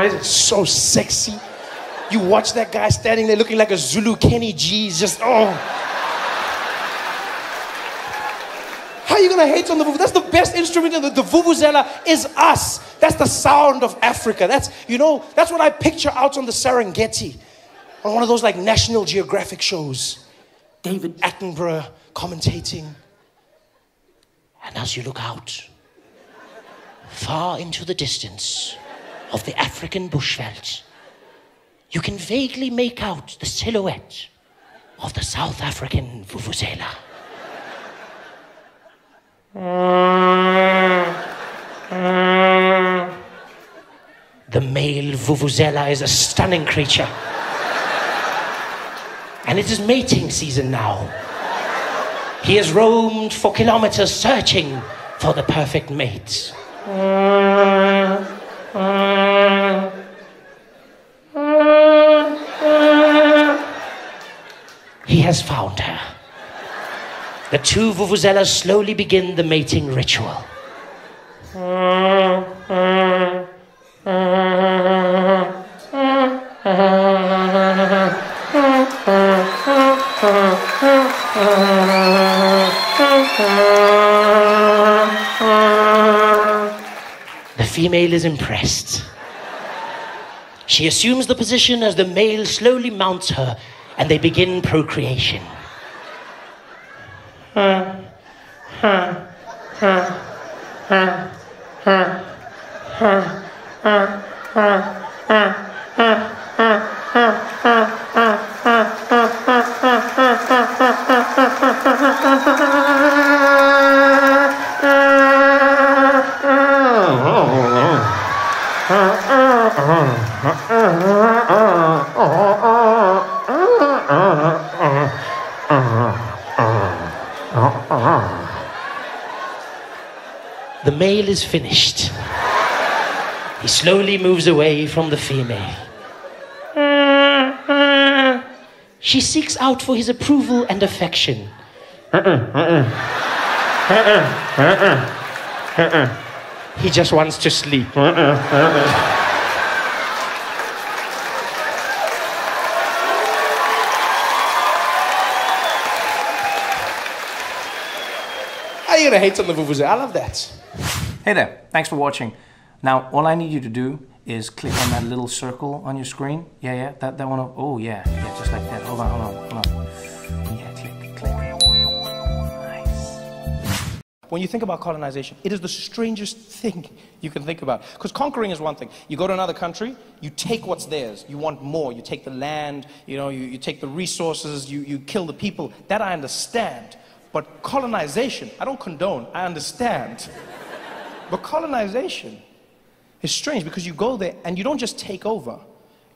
It's so sexy. You watch that guy standing there looking like a Zulu Kenny G. He's just, oh. How are you going to hate on the vuvuzela? That's the best instrument. The vuvuzela is us. That's the sound of Africa. That's, you know, that's what I picture out on the Serengeti. On one of those like National Geographic shows. David Attenborough commentating. And as you look out, far into the distance of the African bushveld, you can vaguely make out the silhouette of the South African vuvuzela. The male vuvuzela is a stunning creature. And it is mating season now. He has roamed for kilometers searching for the perfect mate. He has found her. The two vuvuzelas slowly begin the mating ritual. The female is impressed. She assumes the position as the male slowly mounts her and they begin procreation. The male is finished. He slowly moves away from the female. She seeks out for his approval and affection. He just wants to sleep. How are you gonna hate on the vuvuzela? I love that. Hey there, thanks for watching. Now, all I need you to do is click on that little circle on your screen. Yeah, that one. Oh, yeah, just like that. Hold on. Yeah, click. Nice. When you think about colonization, it is the strangest thing you can think about. Because conquering is one thing. You go to another country, you take what's theirs. You want more. You take the land, you take the resources, you kill the people. That I understand. But colonization, I don't condone, I understand. But colonization is strange because you go there and you don't just take over,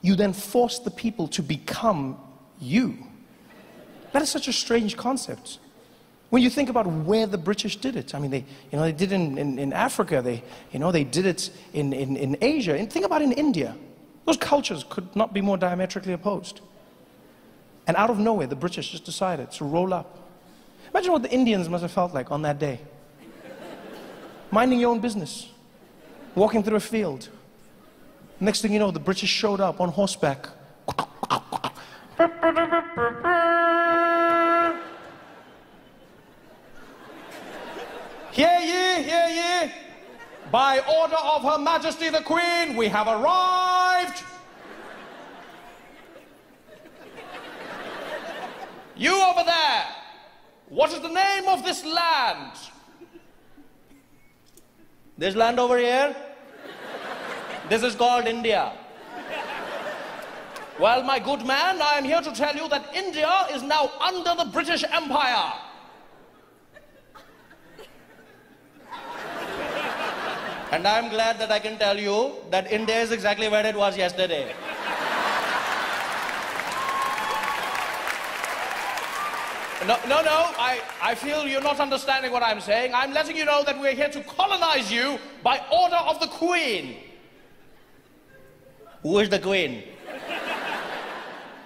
you then force the people to become you. That is such a strange concept. When you think about where the British did it, I mean, they did it in Africa, they did it in Asia. And think about in India. Those cultures could not be more diametrically opposed. And out of nowhere, the British just decided to roll up. Imagine what the Indians must have felt like on that day. Minding your own business, walking through a field. Next thing you know, the British showed up on horseback. By order of Her Majesty the Queen, we have arrived. You over there, what is the name of this land? This land over here? This is called India. Well, my good man, I am here to tell you that India is now under the British Empire. And I'm glad that I can tell you that India is exactly where it was yesterday. No, I feel you're not understanding what I'm saying. I'm letting you know that we're here to colonize you by order of the Queen. Who is the Queen?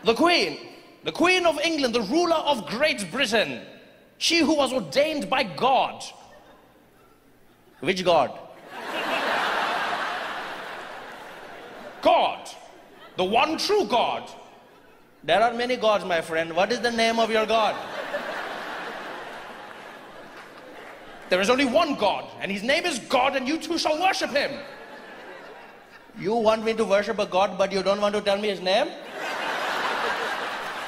The Queen. The Queen of England, the ruler of Great Britain. She who was ordained by God. Which God? God. The one true God. There are many gods, my friend. What is the name of your God? There is only one God, and his name is God, and you too shall worship him. You want me to worship a God, but you don't want to tell me his name?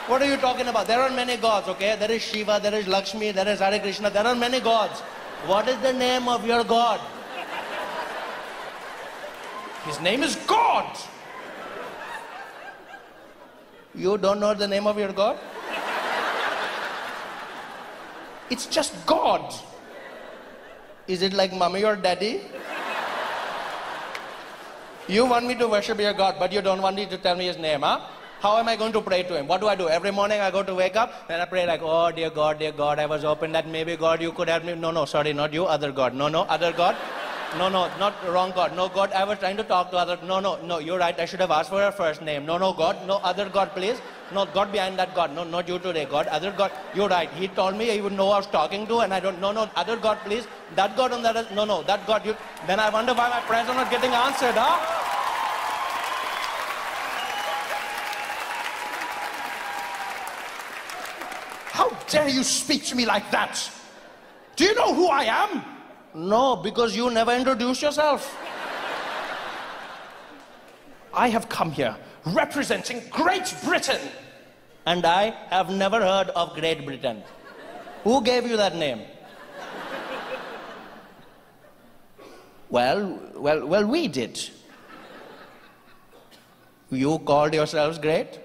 What are you talking about? There are many gods, okay? There is Shiva, there is Lakshmi, there is Hare Krishna, there are many gods. What is the name of your God? His name is God. You don't know the name of your God? It's just God. Is it like mommy or daddy? You want me to worship your God, but you don't want me to tell me his name, huh? How am I going to pray to him? What do I do? Every morning I go to wake up and I pray like, oh, dear God, I was hoping that maybe God, you could help me. No, sorry, not you, other God. No, other God. No, not wrong God. No, God, I was trying to talk to other. No, you're right. I should have asked for her first name. No, God. No, other God, please. No, God behind that God. No, not you today, God. Other God. You're right. He told me he would know I was talking to, and I don't. No, other God, please. That God on that. No, that God. You. Then I wonder why my prayers are not getting answered, huh? How dare you speak to me like that? Do you know who I am? No, because you never introduced yourself. I have come here representing Great Britain. And I have never heard of Great Britain. Who gave you that name? Well, we did. You called yourselves great?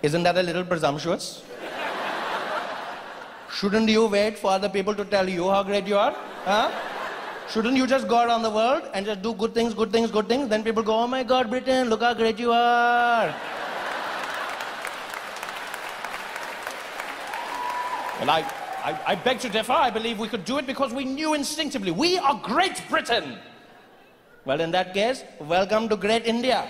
Isn't that a little presumptuous? Shouldn't you wait for other people to tell you how great you are? Huh? Shouldn't you just go around the world and just do good things? Then people go, oh my God, Britain, look how great you are. Well, I beg to differ. I believe we could do it because we knew instinctively. We are Great Britain. Well, in that case, welcome to Great India.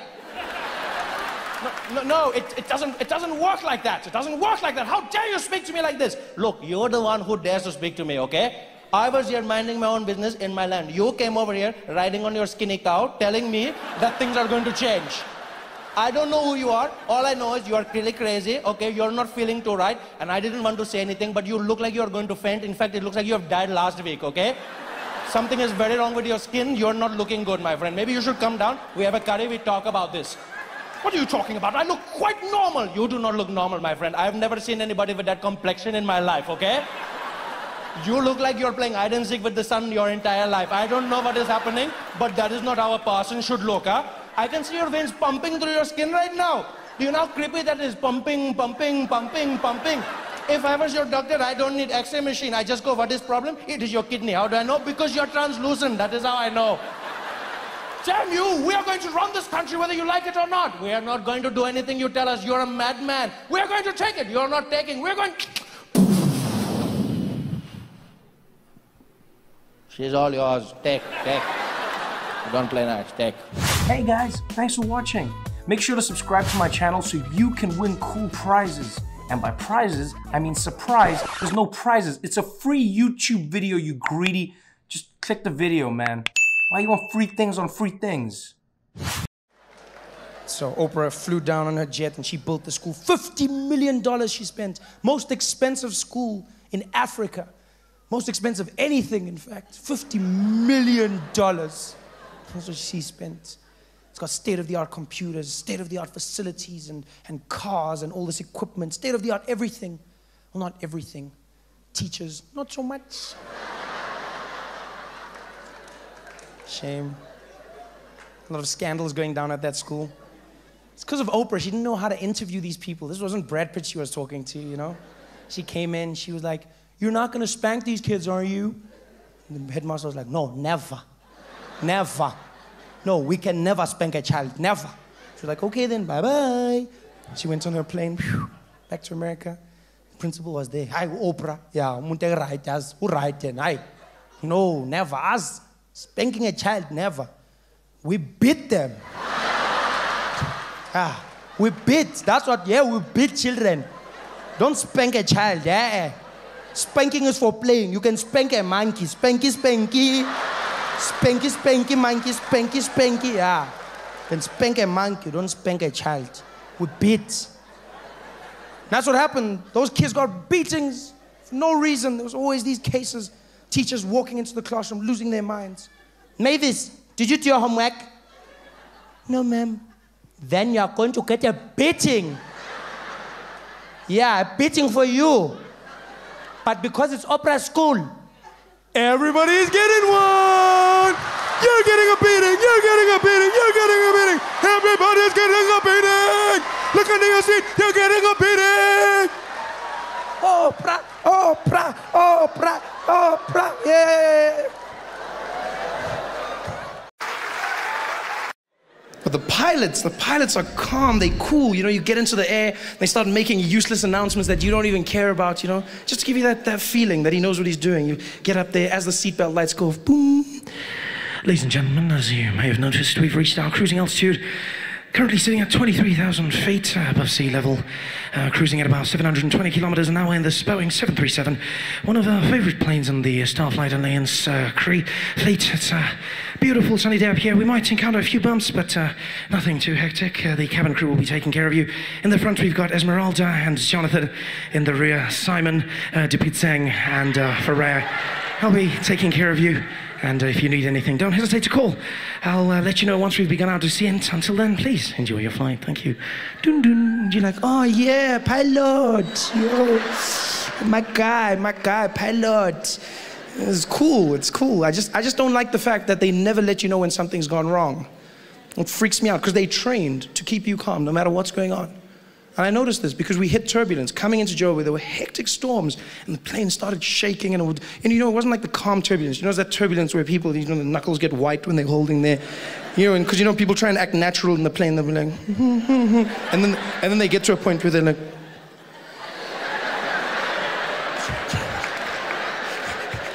No, it doesn't work like that. It doesn't work like that. How dare you speak to me like this? Look, you're the one who dares to speak to me, okay? I was here minding my own business in my land. You came over here riding on your skinny cow, telling me that things are going to change. I don't know who you are. All I know is you are really crazy, okay? You're not feeling too right, and I didn't want to say anything, but you look like you're going to faint. In fact, it looks like you have died last week, okay? Something is very wrong with your skin. You're not looking good, my friend. Maybe you should come down. We have a curry. We talk about this. What are you talking about? I look quite normal. You do not look normal, my friend. I've never seen anybody with that complexion in my life, okay? You look like you're playing hide and seek with the sun your entire life. I don't know what is happening, but that is not how a person should look, huh? I can see your veins pumping through your skin right now. Do you know how creepy that is? Pumping. If I was your doctor, I don't need X-ray machine. I just go, what is problem? It is your kidney. How do I know? Because you're translucent. That is how I know. Damn you, we are going to run this country whether you like it or not. We are not going to do anything you tell us. You're a madman. We are going to take it. You're not taking. We're going... She's all yours. Take. Don't play nice. Take. Hey guys, thanks for watching. Make sure to subscribe to my channel so you can win cool prizes. And by prizes, I mean surprise. There's no prizes. It's a free YouTube video, you greedy. Just click the video, man. Why you want free things on free things? So Oprah flew down on her jet and she built the school. $50 million she spent. Most expensive school in Africa. Most expensive anything, in fact. $50 million. That's what she spent. It's got state-of-the-art computers, state-of-the-art facilities, and cars, and all this equipment. State-of-the-art everything. Well, not everything. Teachers, not so much. Shame. A lot of scandals going down at that school. It's because of Oprah. She didn't know how to interview these people. This wasn't Brad Pitt she was talking to, you know? She came in, she was like, "You're not gonna spank these kids, are you?" And the headmaster was like, "No, never. Never. No, we can never spank a child, never." She was like, "Okay then, bye-bye." She went on her plane, back to America. The principal was there. "Hi, Oprah. Yeah, right, as who right then? Hi. No, never. Us spanking a child, never. We beat them." We beat. That's what, yeah, we beat children. Don't spank a child, yeah. Spanking is for playing. You can spank a monkey. Spanky, spanky. Spanky, spanky, monkey, spanky, spanky, yeah. You can spank a monkey, don't spank a child. We beat. That's what happened. Those kids got beatings for no reason. There was always these cases. Teachers walking into the classroom, losing their minds. "Mavis, did you do your homework?" "No, ma'am." "Then you're going to get a beating. Yeah, a beating for you. But because it's Oprah school, everybody's getting one. You're getting a beating, you're getting a beating, you're getting a beating. Everybody's getting a beating. Look under your seat, you're getting a beating. Oprah, Oprah, Oprah, Oprah, yeah. But the pilots are calm, they cool, you know, you get into the air, they start making useless announcements that you don't even care about, you know, just to give you that feeling that he knows what he's doing. You get up there as the seatbelt lights go, boom. Ladies and gentlemen, as you may have noticed, we've reached our cruising altitude. Currently sitting at 23,000 feet above sea level, cruising at about 720 kilometers an hour in this Boeing 737, one of our favorite planes in the Starflight Alliance fleet. It's a beautiful sunny day up here. We might encounter a few bumps, but nothing too hectic. The cabin crew will be taking care of you. In the front, we've got Esmeralda and Jonathan. In the rear, Simon, Dipitseng, and Ferrer. I'll be taking care of you. And if you need anything, don't hesitate to call. I'll let you know once we've begun our descent. Until then, please enjoy your flight. Thank you. Dun dun. You're like, "Oh yeah, pilot. Yo, my guy, pilot." It's cool. It's cool. I just don't like the fact that they never let you know when something's gone wrong. It freaks me out because they trained to keep you calm no matter what's going on. And I noticed this because we hit turbulence. Coming into Joburg, there were hectic storms, and the plane started shaking, and you know, it wasn't like the calm turbulence. You know, that turbulence where people, you know, the knuckles get white when they're holding their, you know, and because, you know, people try and act natural in the plane, they'll be like, and then they get to a point where they're like,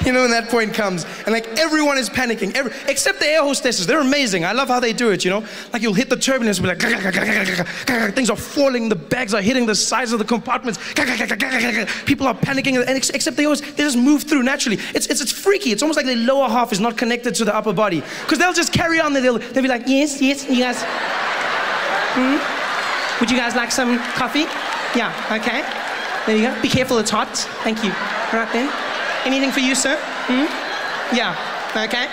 you know, when that point comes, and like everyone is panicking, except the air hostesses. They're amazing. I love how they do it, you know? Like you'll hit the turbulence, and be like, things are falling, the bags are hitting the sides of the compartments. People are panicking, and except they just move through naturally. It's freaky. It's almost like their lower half is not connected to the upper body. Because they'll just carry on, they'll be like, yes, you guys, would you guys like some coffee? Yeah, okay. There you go. Be careful, it's hot. Thank you. Right then. Anything for you, sir? Yeah, okay.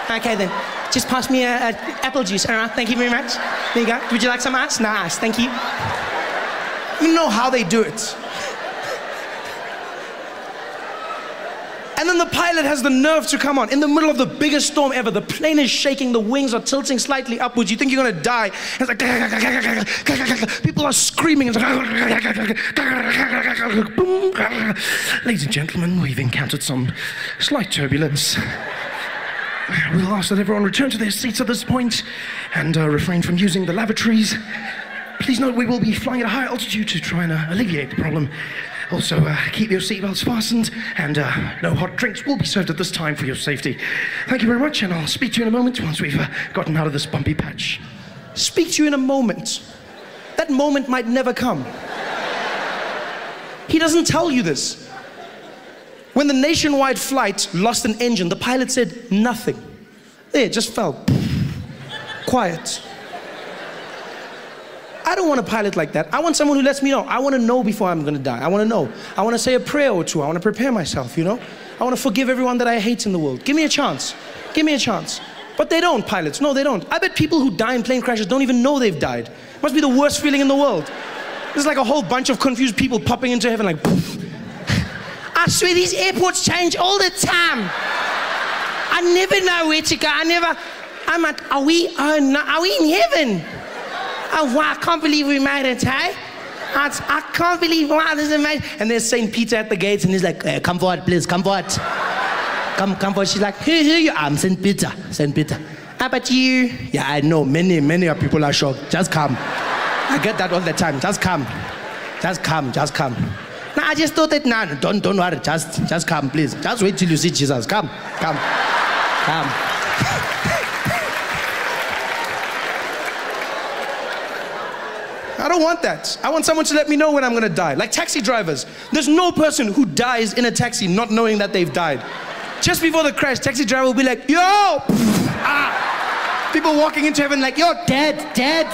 Okay then, just pass me a apple juice, all right, thank you very much. There you go. Would you like some ice? No ice, thank you. You know how they do it. And then the pilot has the nerve to come on. In the middle of the biggest storm ever, the plane is shaking, the wings are tilting slightly upwards. You think you're gonna die. And it's like, people are screaming. Ladies and gentlemen, we've encountered some slight turbulence. We'll ask that everyone return to their seats at this point and refrain from using the lavatories. Please note we will be flying at a high altitude to try and alleviate the problem. Also, keep your seatbelts fastened, and no hot drinks will be served at this time for your safety. Thank you very much, and I'll speak to you in a moment once we've gotten out of this bumpy patch. Speak to you in a moment. That moment might never come. He doesn't tell you this. When the nationwide flight lost an engine, the pilot said nothing. There, it just fell. Quiet. I don't want a pilot like that. I want someone who lets me know. I want to know before I'm going to die. I want to know. I want to say a prayer or two. I want to prepare myself, you know? I want to forgive everyone that I hate in the world. Give me a chance. Give me a chance. But they don't, pilots. No, they don't. I bet people who die in plane crashes don't even know they've died. Must be the worst feeling in the world. There's like a whole bunch of confused people popping into heaven like, poof. I swear these airports change all the time. I never know where to go. I'm like, are we in heaven? Oh, wow, I can't believe we made it, hey? I can't believe, wow, this is amazing. And there's St. Peter at the gates, and he's like, come forward, please, come forward. Come forward. She's like, here you are, I'm St. Peter. How about you? Yeah, I know, many people are shocked. Just come. I get that all the time. Just come. No, I just thought that, no, don't worry, just come, please. Just wait till you see Jesus. Come. I don't want that. I want someone to let me know when I'm gonna die. Like taxi drivers. There's no person who dies in a taxi not knowing that they've died. Just before the crash, taxi driver will be like, yo! People walking into heaven like, yo, dead. Dead.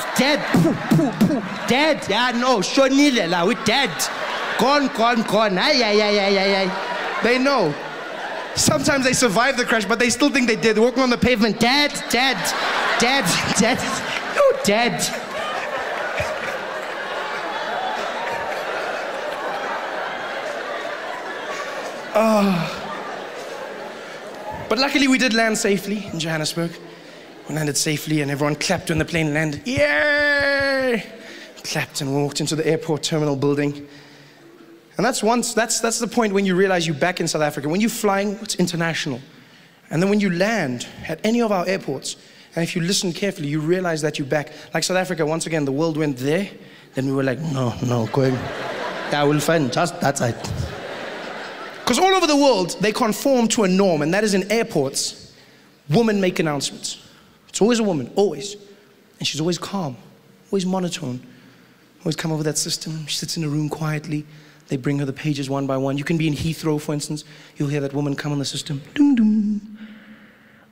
Yeah, no, Shonile, we're dead. Gone. Ay. They know. Sometimes they survive the crash, but they still think they did. They're walking on the pavement, dead. No, dead. But luckily we did land safely in Johannesburg. We landed safely and everyone clapped when the plane landed. Yay! Clapped and walked into the airport terminal building. And that's the point when you realize you're back in South Africa. When you're flying, it's international. And then when you land at any of our airports, and if you listen carefully, you realize that you're back. Like South Africa, once again, the world went there. Then we were like, no, going. Yeah, we'll find just that's it. Because all over the world, they conform to a norm, and that is in airports, women make announcements. It's always a woman, always. And she's always calm, always monotone. Always come over that system. She sits in a room quietly. They bring her the pages one by one. You can be in Heathrow, for instance. You'll hear that woman come on the system. Doom, doom.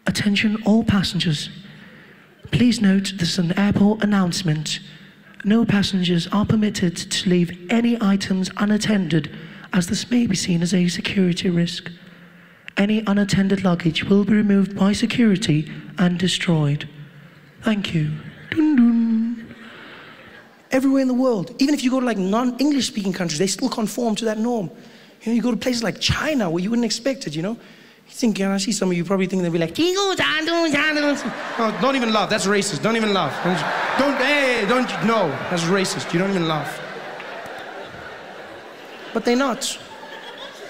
Attention all passengers. Please note this is an airport announcement. No passengers are permitted to leave any items unattended, as this may be seen as a security risk. Any unattended luggage will be removed by security and destroyed. Thank you. Dun, dun. Everywhere in the world, even if you go to like non-English speaking countries, they still conform to that norm. You know, you go to places like China where you wouldn't expect it, you know? You think, I see some of you probably think they'll be like, oh, don't even laugh, that's racist, don't even laugh. No, that's racist, you don't even laugh. But they're not.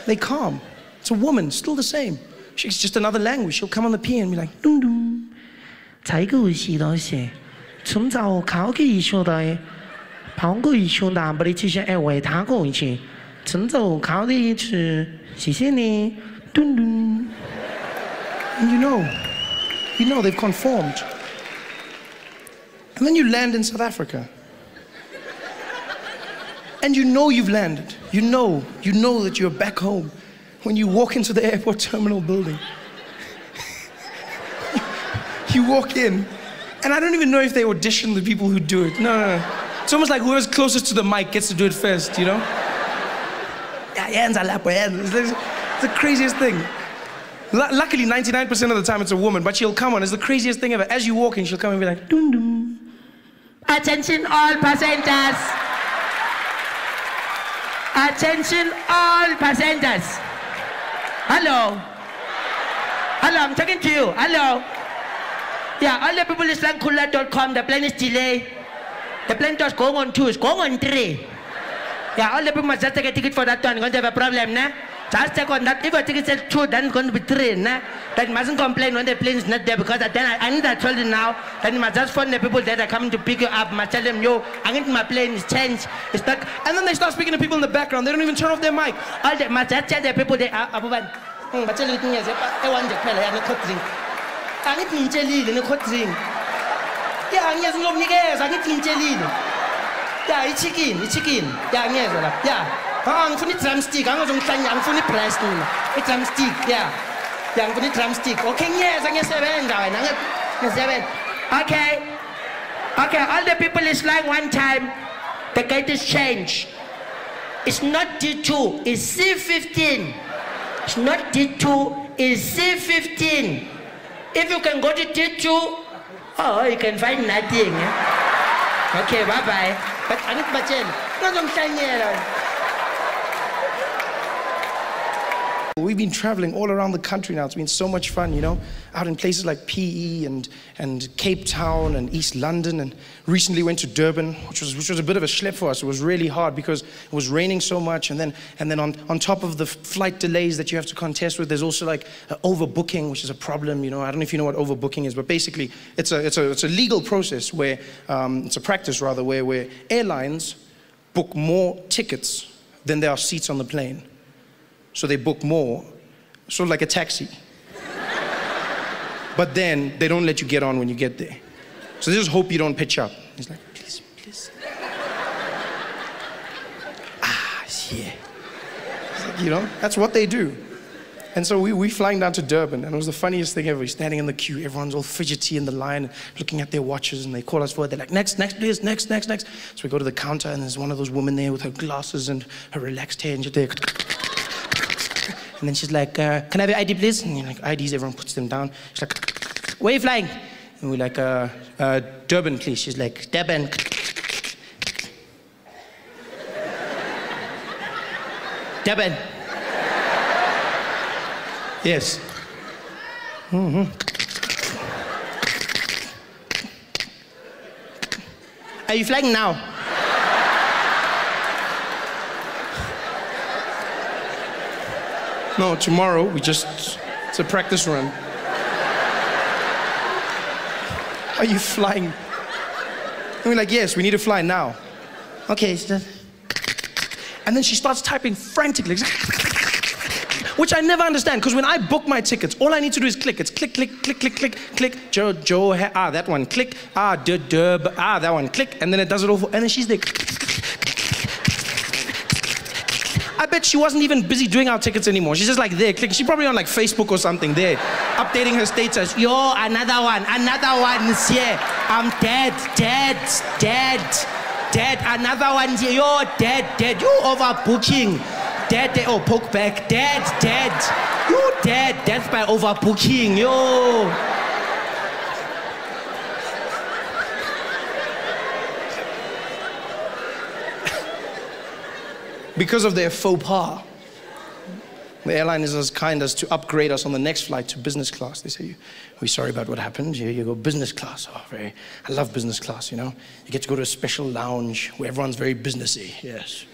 They're calm. It's a woman, still the same. She's just another language. She'll come on the piano and be like, dum dum. And you know they've conformed. And then you land in South Africa. And you know you've landed. You know that you're back home when you walk into the airport terminal building. You walk in, and I don't even know if they audition the people who do it. No. It's almost like whoever's closest to the mic gets to do it first, you know? It's the craziest thing. Luckily, 99% of the time it's a woman, but she'll come on. It's the craziest thing ever. As you walk in, she'll come and be like, dum dum. Attention all passengers. Attention all passengers. Hello, I'm talking to you. Hello. Yeah, all the people is like Kula.com, the plane is delayed. The plane was going on 2, it's going on 3. Yeah, all the people must just take a ticket for that one. You're going to have a problem, nah? Just take on that. If your ticket says 2, then it's going to be 3, nah? Then you mustn't complain when the plane is not there, because then I need to tell you now, then you must just phone the people that are coming to pick you up, must tell them, yo, I need my plane is changed. It's stuck. And then they start speaking to people in the background. They don't even turn off their mic. All they must just tell the people they are, but tell you things, I want the pellet and the hot drink. I need to jelly and the hot drink. Yeah, yes, no, I need to jelly. Yeah, it's chicken. Yeah, yeah. I'm funny drumstick. I'm funny press. It's drumstick. Yeah, I'm funny drumstick. Okay, yes, I guess 7. Okay. All the people is like one time. The gate is changed. It's not D2. It's C15. It's not D2, it's C15. If you can go to D2, oh, you can find nothing. Okay, bye-bye. But I don't We've been traveling all around the country now. It's been so much fun, you know, out in places like PE and Cape Town and East London, and recently went to Durban, which was a bit of a schlep for us. It was really hard because it was raining so much, and then on top of the flight delays that you have to contest with, there's also like overbooking, which is a problem. You know, I don't know if you know what overbooking is, but basically it's a legal process where it's a practice rather where airlines book more tickets than there are seats on the plane. So they book more, sort of like a taxi. But then they don't let you get on when you get there. So they just hope you don't pitch up. He's like, please, please. Yeah. Like, you know, that's what they do. And so we flying down to Durban, and it was the funniest thing ever. We're standing in the queue, everyone's all fidgety in the line, looking at their watches, and they call us forward. They're like, next, please, next. So we go to the counter, and there's one of those women there with her glasses and her relaxed hair, and she's there. And then she's like, can I have your ID, please? And you're like, IDs, everyone puts them down. She's like, where are you flying? And we're like, Durban, please. She's like, Durban. Durban. Yes. Are you flying now? No, tomorrow, it's a practice run. Are you flying? And we're like, yes, we need to fly now. Okay. And then she starts typing frantically, which I never understand, because when I book my tickets, all I need to do is click. It's click, click, click, click, click, click, Joe, that one, click, Durb, that one, click, and then it does it all, and then she's there. I bet she wasn't even busy doing our tickets anymore. She's just like there, clicking. She's probably on like Facebook or something there, updating her status. Yo, another one is here. I'm dead. Another one here. Yo, dead. You overbooking. Dead. Oh, poke back. Dead. You dead. Death by overbooking. Yo. Because of their faux pas, the airline is as kind as to upgrade us on the next flight to business class. They say, we're sorry about what happened. Here you go, business class. Oh, I love business class, you know. You get to go to a special lounge where everyone's very businessy, yes.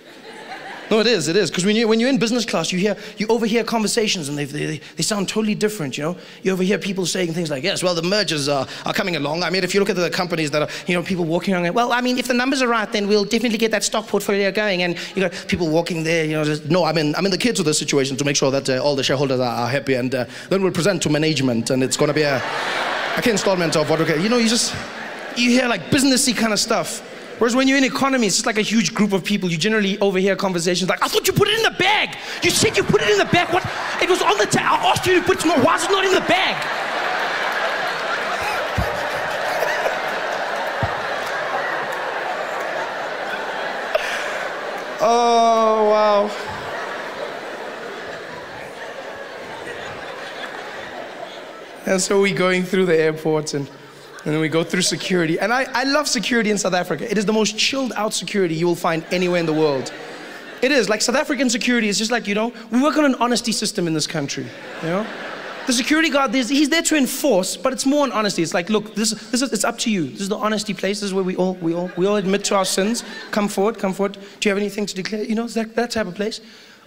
No, it is, because when you're in business class, you overhear conversations, and they sound totally different, you know. You overhear people saying things like, yes, well, the mergers are coming along. I mean, if you look at the companies that are, you know, people walking around, well, I mean, if the numbers are right, then we'll definitely get that stock portfolio going. And you got people walking there, you know, just, no, I'm in the kids of the situation to make sure that all the shareholders are happy, and then we'll present to management, and it's going to be a installment of what, okay, you know, you hear like businessy kind of stuff. Whereas when you're in economy, it's just like a huge group of people. You generally overhear conversations like, I thought you put it in the bag. You said you put it in the bag. What? It was on the table. I asked you to put it in. Why is it not in the bag? Oh, wow. And so we're going through the airports, and then we go through security. And I love security in South Africa. It is the most chilled out security you will find anywhere in the world. It is. Like South African security is just like, you know, we work on an honesty system in this country, you know? The security guard, he's there to enforce, but it's more on honesty. It's like, look, it's up to you. This is the honesty place. This is where we all admit to our sins. Come forward. Do you have anything to declare? You know, it's that type of place.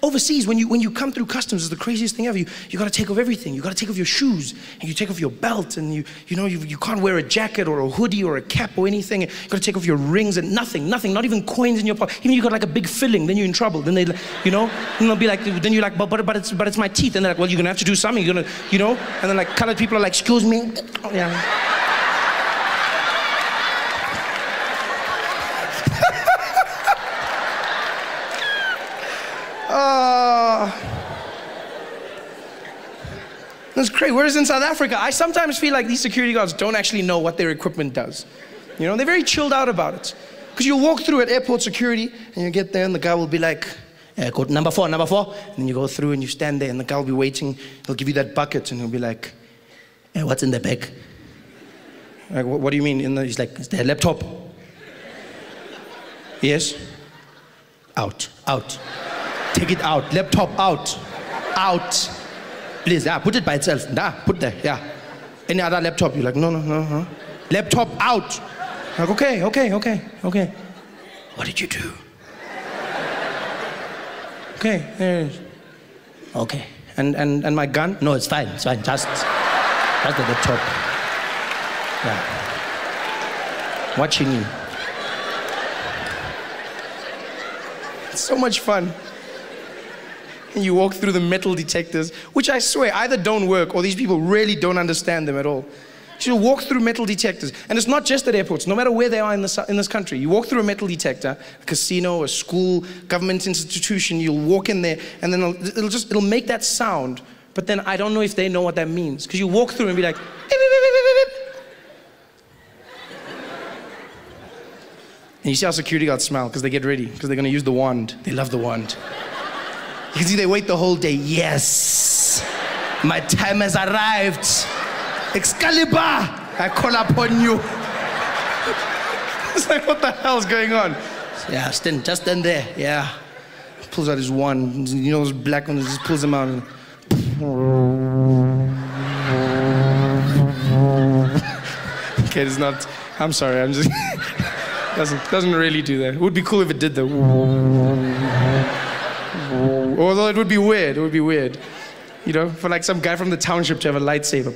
Overseas, when you come through customs, it's the craziest thing ever. You got to take off everything. You got to take off your shoes, and you take off your belt, and you can't wear a jacket or a hoodie or a cap or anything. You got to take off your rings and nothing, not even coins in your pocket. Even if you got like a big filling, then you're in trouble. Then and they'll be like, then you're like, but it's my teeth. And they're like, well, you're gonna have to do something. You're gonna, you know. And then like colored people are like, excuse me, yeah. That's great. Whereas in South Africa, I sometimes feel like these security guards don't actually know what their equipment does. You know, they're very chilled out about it. Because you'll walk through at airport security, and you get there, and the guy will be like, Go to number 4. And then you go through and you stand there and the guy will be waiting. He'll give you that bucket and he'll be like, what's in the bag? Like, what do you mean? He's like, is there a laptop? Yes. Out. Take it out. Laptop out. Please, put it by itself. Put there, yeah. Any other laptop? You're like, no. Laptop out. Like, okay. What did you do? Okay, there it is. Okay. And my gun? No, it's fine. Just the laptop. Yeah. Watching you. It's so much fun. And you walk through the metal detectors, which I swear either don't work or these people really don't understand them at all. You walk through metal detectors, and it's not just at airports, no matter where they are in this country. You walk through a metal detector, a casino, a school, government institution, you'll walk in there, and then it'll make that sound, but then I don't know if they know what that means, because you walk through and be like, beep, beep, beep, beep, beep, beep. And you see how security guards smile, because they get ready, because they're going to use the wand. They love the wand. You can see they wait the whole day. Yes, my time has arrived. Excalibur, I call upon you. It's like, what the hell's going on? Yeah, just stand there. Yeah. Pulls out his wand. You know those black ones, just pulls them out. And okay, it's not. I'm sorry. I'm just. doesn't really do that. It would be cool if it did though. Although it would be weird. It would be weird. You know, for like some guy from the township to have a lightsaber.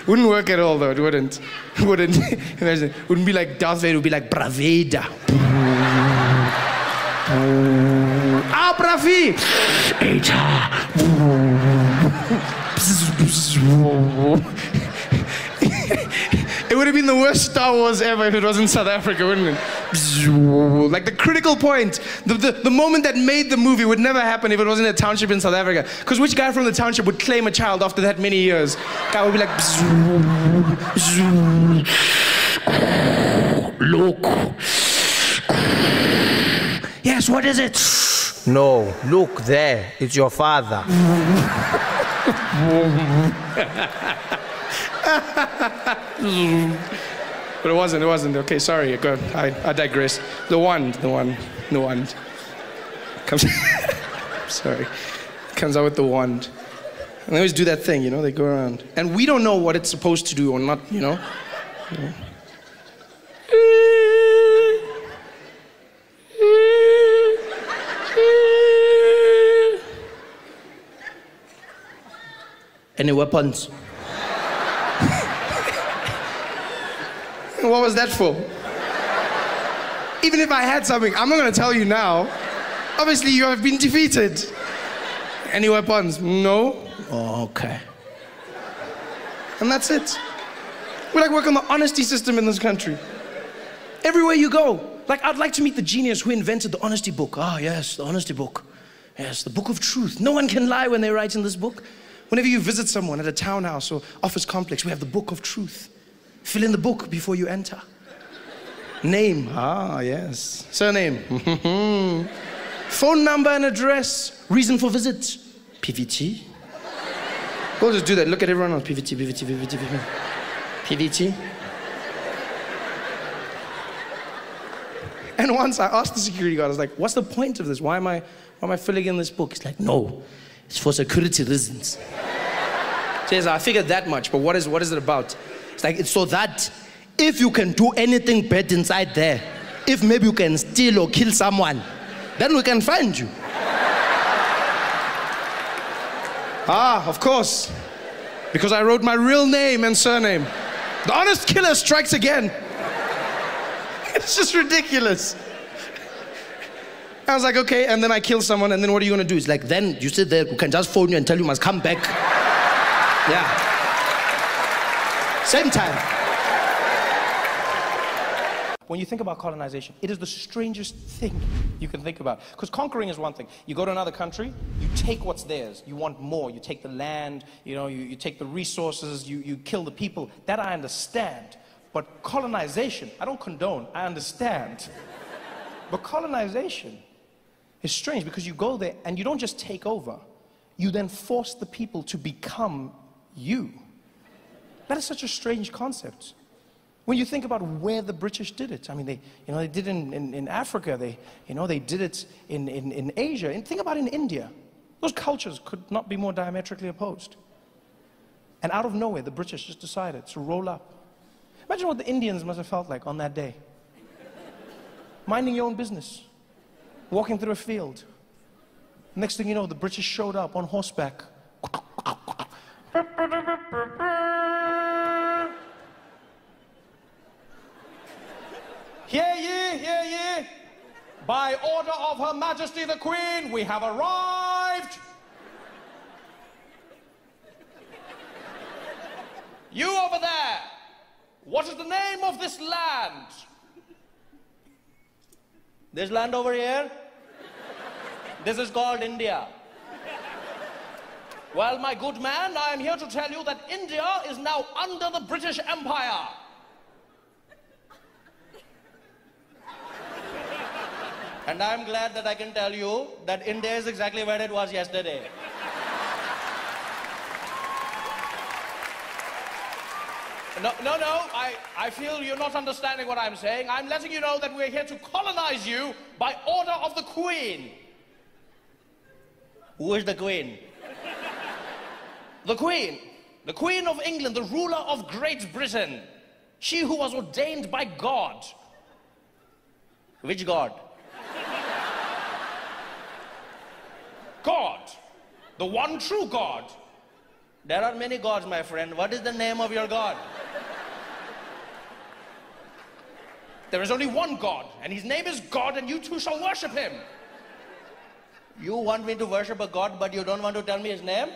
Wouldn't work at all though. It wouldn't. Imagine. Wouldn't be like Darth Vader. It would be like Braveda. Bravi. It would have been the worst Star Wars ever if it was in South Africa, wouldn't it? Like the critical point, the moment that made the movie would never happen if it was in a township in South Africa. Because which guy from the township would claim a child after that many years? Guy would be like, look. Yes, what is it? No, look there. It's your father. But it wasn't. Okay, sorry. I digress. The wand. Comes. Sorry. Comes out with the wand. And they always do that thing, you know, they go around. And we don't know what it's supposed to do or not, you know. Any weapons? What was that for? Even if I had something, I'm not going to tell you now. Obviously, you have been defeated. Any weapons? No? Oh, okay. And that's it. We like work on the honesty system in this country. Everywhere you go. Like, I'd like to meet the genius who invented the honesty book. Ah, yes, the honesty book. Yes, the book of truth. No one can lie when they write in this book. Whenever you visit someone at a townhouse or office complex, we have the book of truth. Fill in the book before you enter. Name, ah, yes. Surname, phone number and address. Reason for visit, PVT. We'll just do that. Look at everyone else. PVT. And once I asked the security guard, I was like, what's the point of this? Why am I filling in this book? He's like, no, it's for security reasons. Says, I figured that much, but what is it about? It's like, it's so that if you can do anything bad inside there, if maybe you can steal or kill someone, then we can find you. Ah, of course. Because I wrote my real name and surname. The honest killer strikes again. It's just ridiculous. I was like, okay, and then I kill someone, and then what are you gonna do? It's like, then you sit there, we can just phone you and tell you must come back. Yeah. Same time. When you think about colonization, it is the strangest thing you can think about. Because conquering is one thing. You go to another country, you take what's theirs. You want more. You take the land, you know, you take the resources, you kill the people. That I understand. But colonization, I don't condone, I understand. But colonization is strange because you go there and you don't just take over, you then force the people to become you. That is such a strange concept. When you think about where the British did it, I mean, they did it in Africa, they did it in Asia. And think about in India. Those cultures could not be more diametrically opposed. And out of nowhere, the British just decided to roll up. Imagine what the Indians must have felt like on that day. Minding your own business, walking through a field. Next thing you know, the British showed up on horseback. Hear ye, hear ye. By order of Her Majesty the Queen, we have arrived. You over there, what is the name of this land? This land over here? This is called India. Well, my good man, I am here to tell you that India is now under the British Empire. And I'm glad that I can tell you that India is exactly where it was yesterday. No, I feel you're not understanding what I'm saying. I'm letting you know that we're here to colonize you by order of the Queen. Who is the Queen? The Queen. The Queen of England, the ruler of Great Britain. She who was ordained by God. Which God? God. The one true God. There are many gods, my friend. What is the name of your God? There is only one God, and his name is God, and you too shall worship him. You want me to worship a God, but you don't want to tell me his name?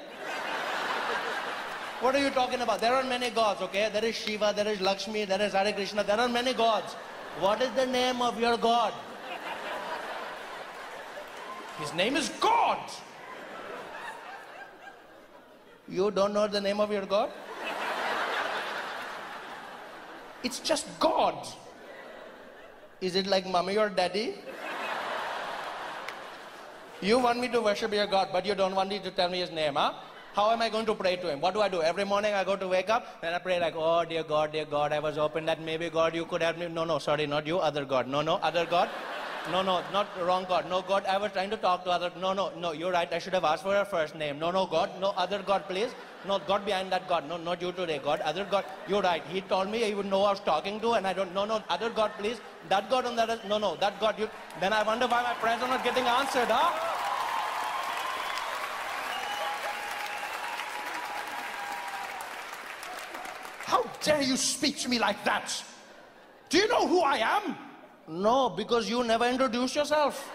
What are you talking about? There are many gods, okay? There is Shiva, there is Lakshmi, there is Hare Krishna, there are many gods. What is the name of your God? His name is God. You don't know the name of your God? It's just God. Is it like mommy or daddy? You want me to worship your God, but you don't want me to tell me his name, huh? How am I going to pray to him? What do I do? Every morning I go to wake up, and I pray like, oh, dear God, I was hoping that maybe God, you could help me. No, sorry, not you, other God. No, other God. No, not wrong God. No, God, I was trying to talk to other. No, you're right. I should have asked for her first name. No, God. No, other God, please. No, God behind that God. No, not you today, God. Other God. You're right. He told me he would know I was talking to, and I don't. No, other God, please. That God on that. No, that God. You. Then I wonder why my prayers are not getting answered, huh? How dare you speak to me like that? Do you know who I am? No, because you never introduced yourself.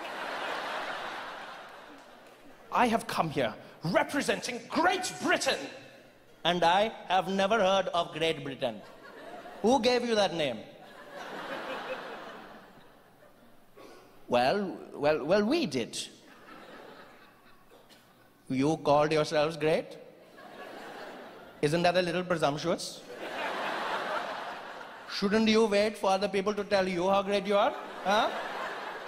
I have come here representing Great Britain. And I have never heard of Great Britain. Who gave you that name? Well, we did. You called yourselves great? Isn't that a little presumptuous? Shouldn't you wait for other people to tell you how great you are? Huh?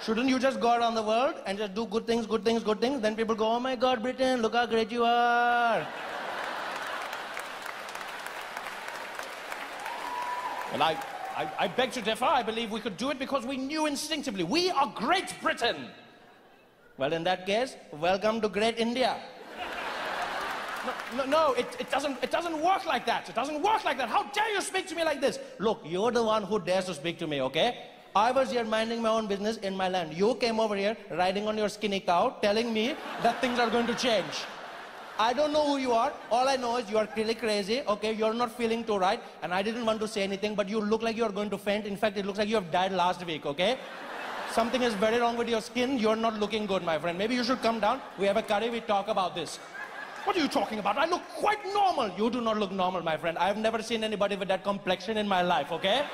Shouldn't you just go around the world and just do good things? Then people go, oh my God, Britain, look how great you are. Well, I beg to differ. I believe we could do it because we knew instinctively. We are Great Britain. Well, in that case, welcome to Great India. No, it doesn't work like that. It doesn't work like that. How dare you speak to me like this? Look, you're the one who dares to speak to me, okay? I was here minding my own business in my land. You came over here riding on your skinny cow telling me that things are going to change. I don't know who you are. All I know is you are really crazy, okay? You're not feeling too right, and I didn't want to say anything, but you look like you're going to faint. In fact, it looks like you have died last week, okay? Something is very wrong with your skin. You're not looking good, my friend. Maybe you should come down. We have a curry. We talk about this. What are you talking about? I look quite normal. You do not look normal, my friend. I've never seen anybody with that complexion in my life, okay?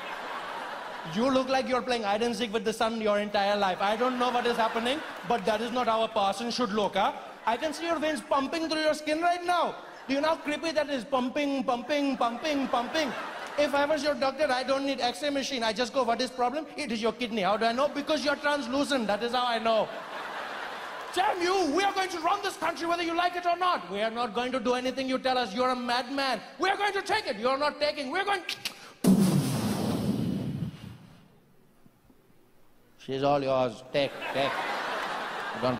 You look like you're playing hide and seek with the sun your entire life. I don't know what is happening, but that is not how a person should look, huh? I can see your veins pumping through your skin right now. Do you know how creepy that is? Pumping. If I was your doctor, I don't need X-ray machine. I just go, what is problem? It is your kidney. How do I know? Because you're translucent. That is how I know. Damn you, we are going to run this country whether you like it or not. We are not going to do anything you tell us. You're a madman. We are going to take it. You're not taking. We're going... She's all yours. Take.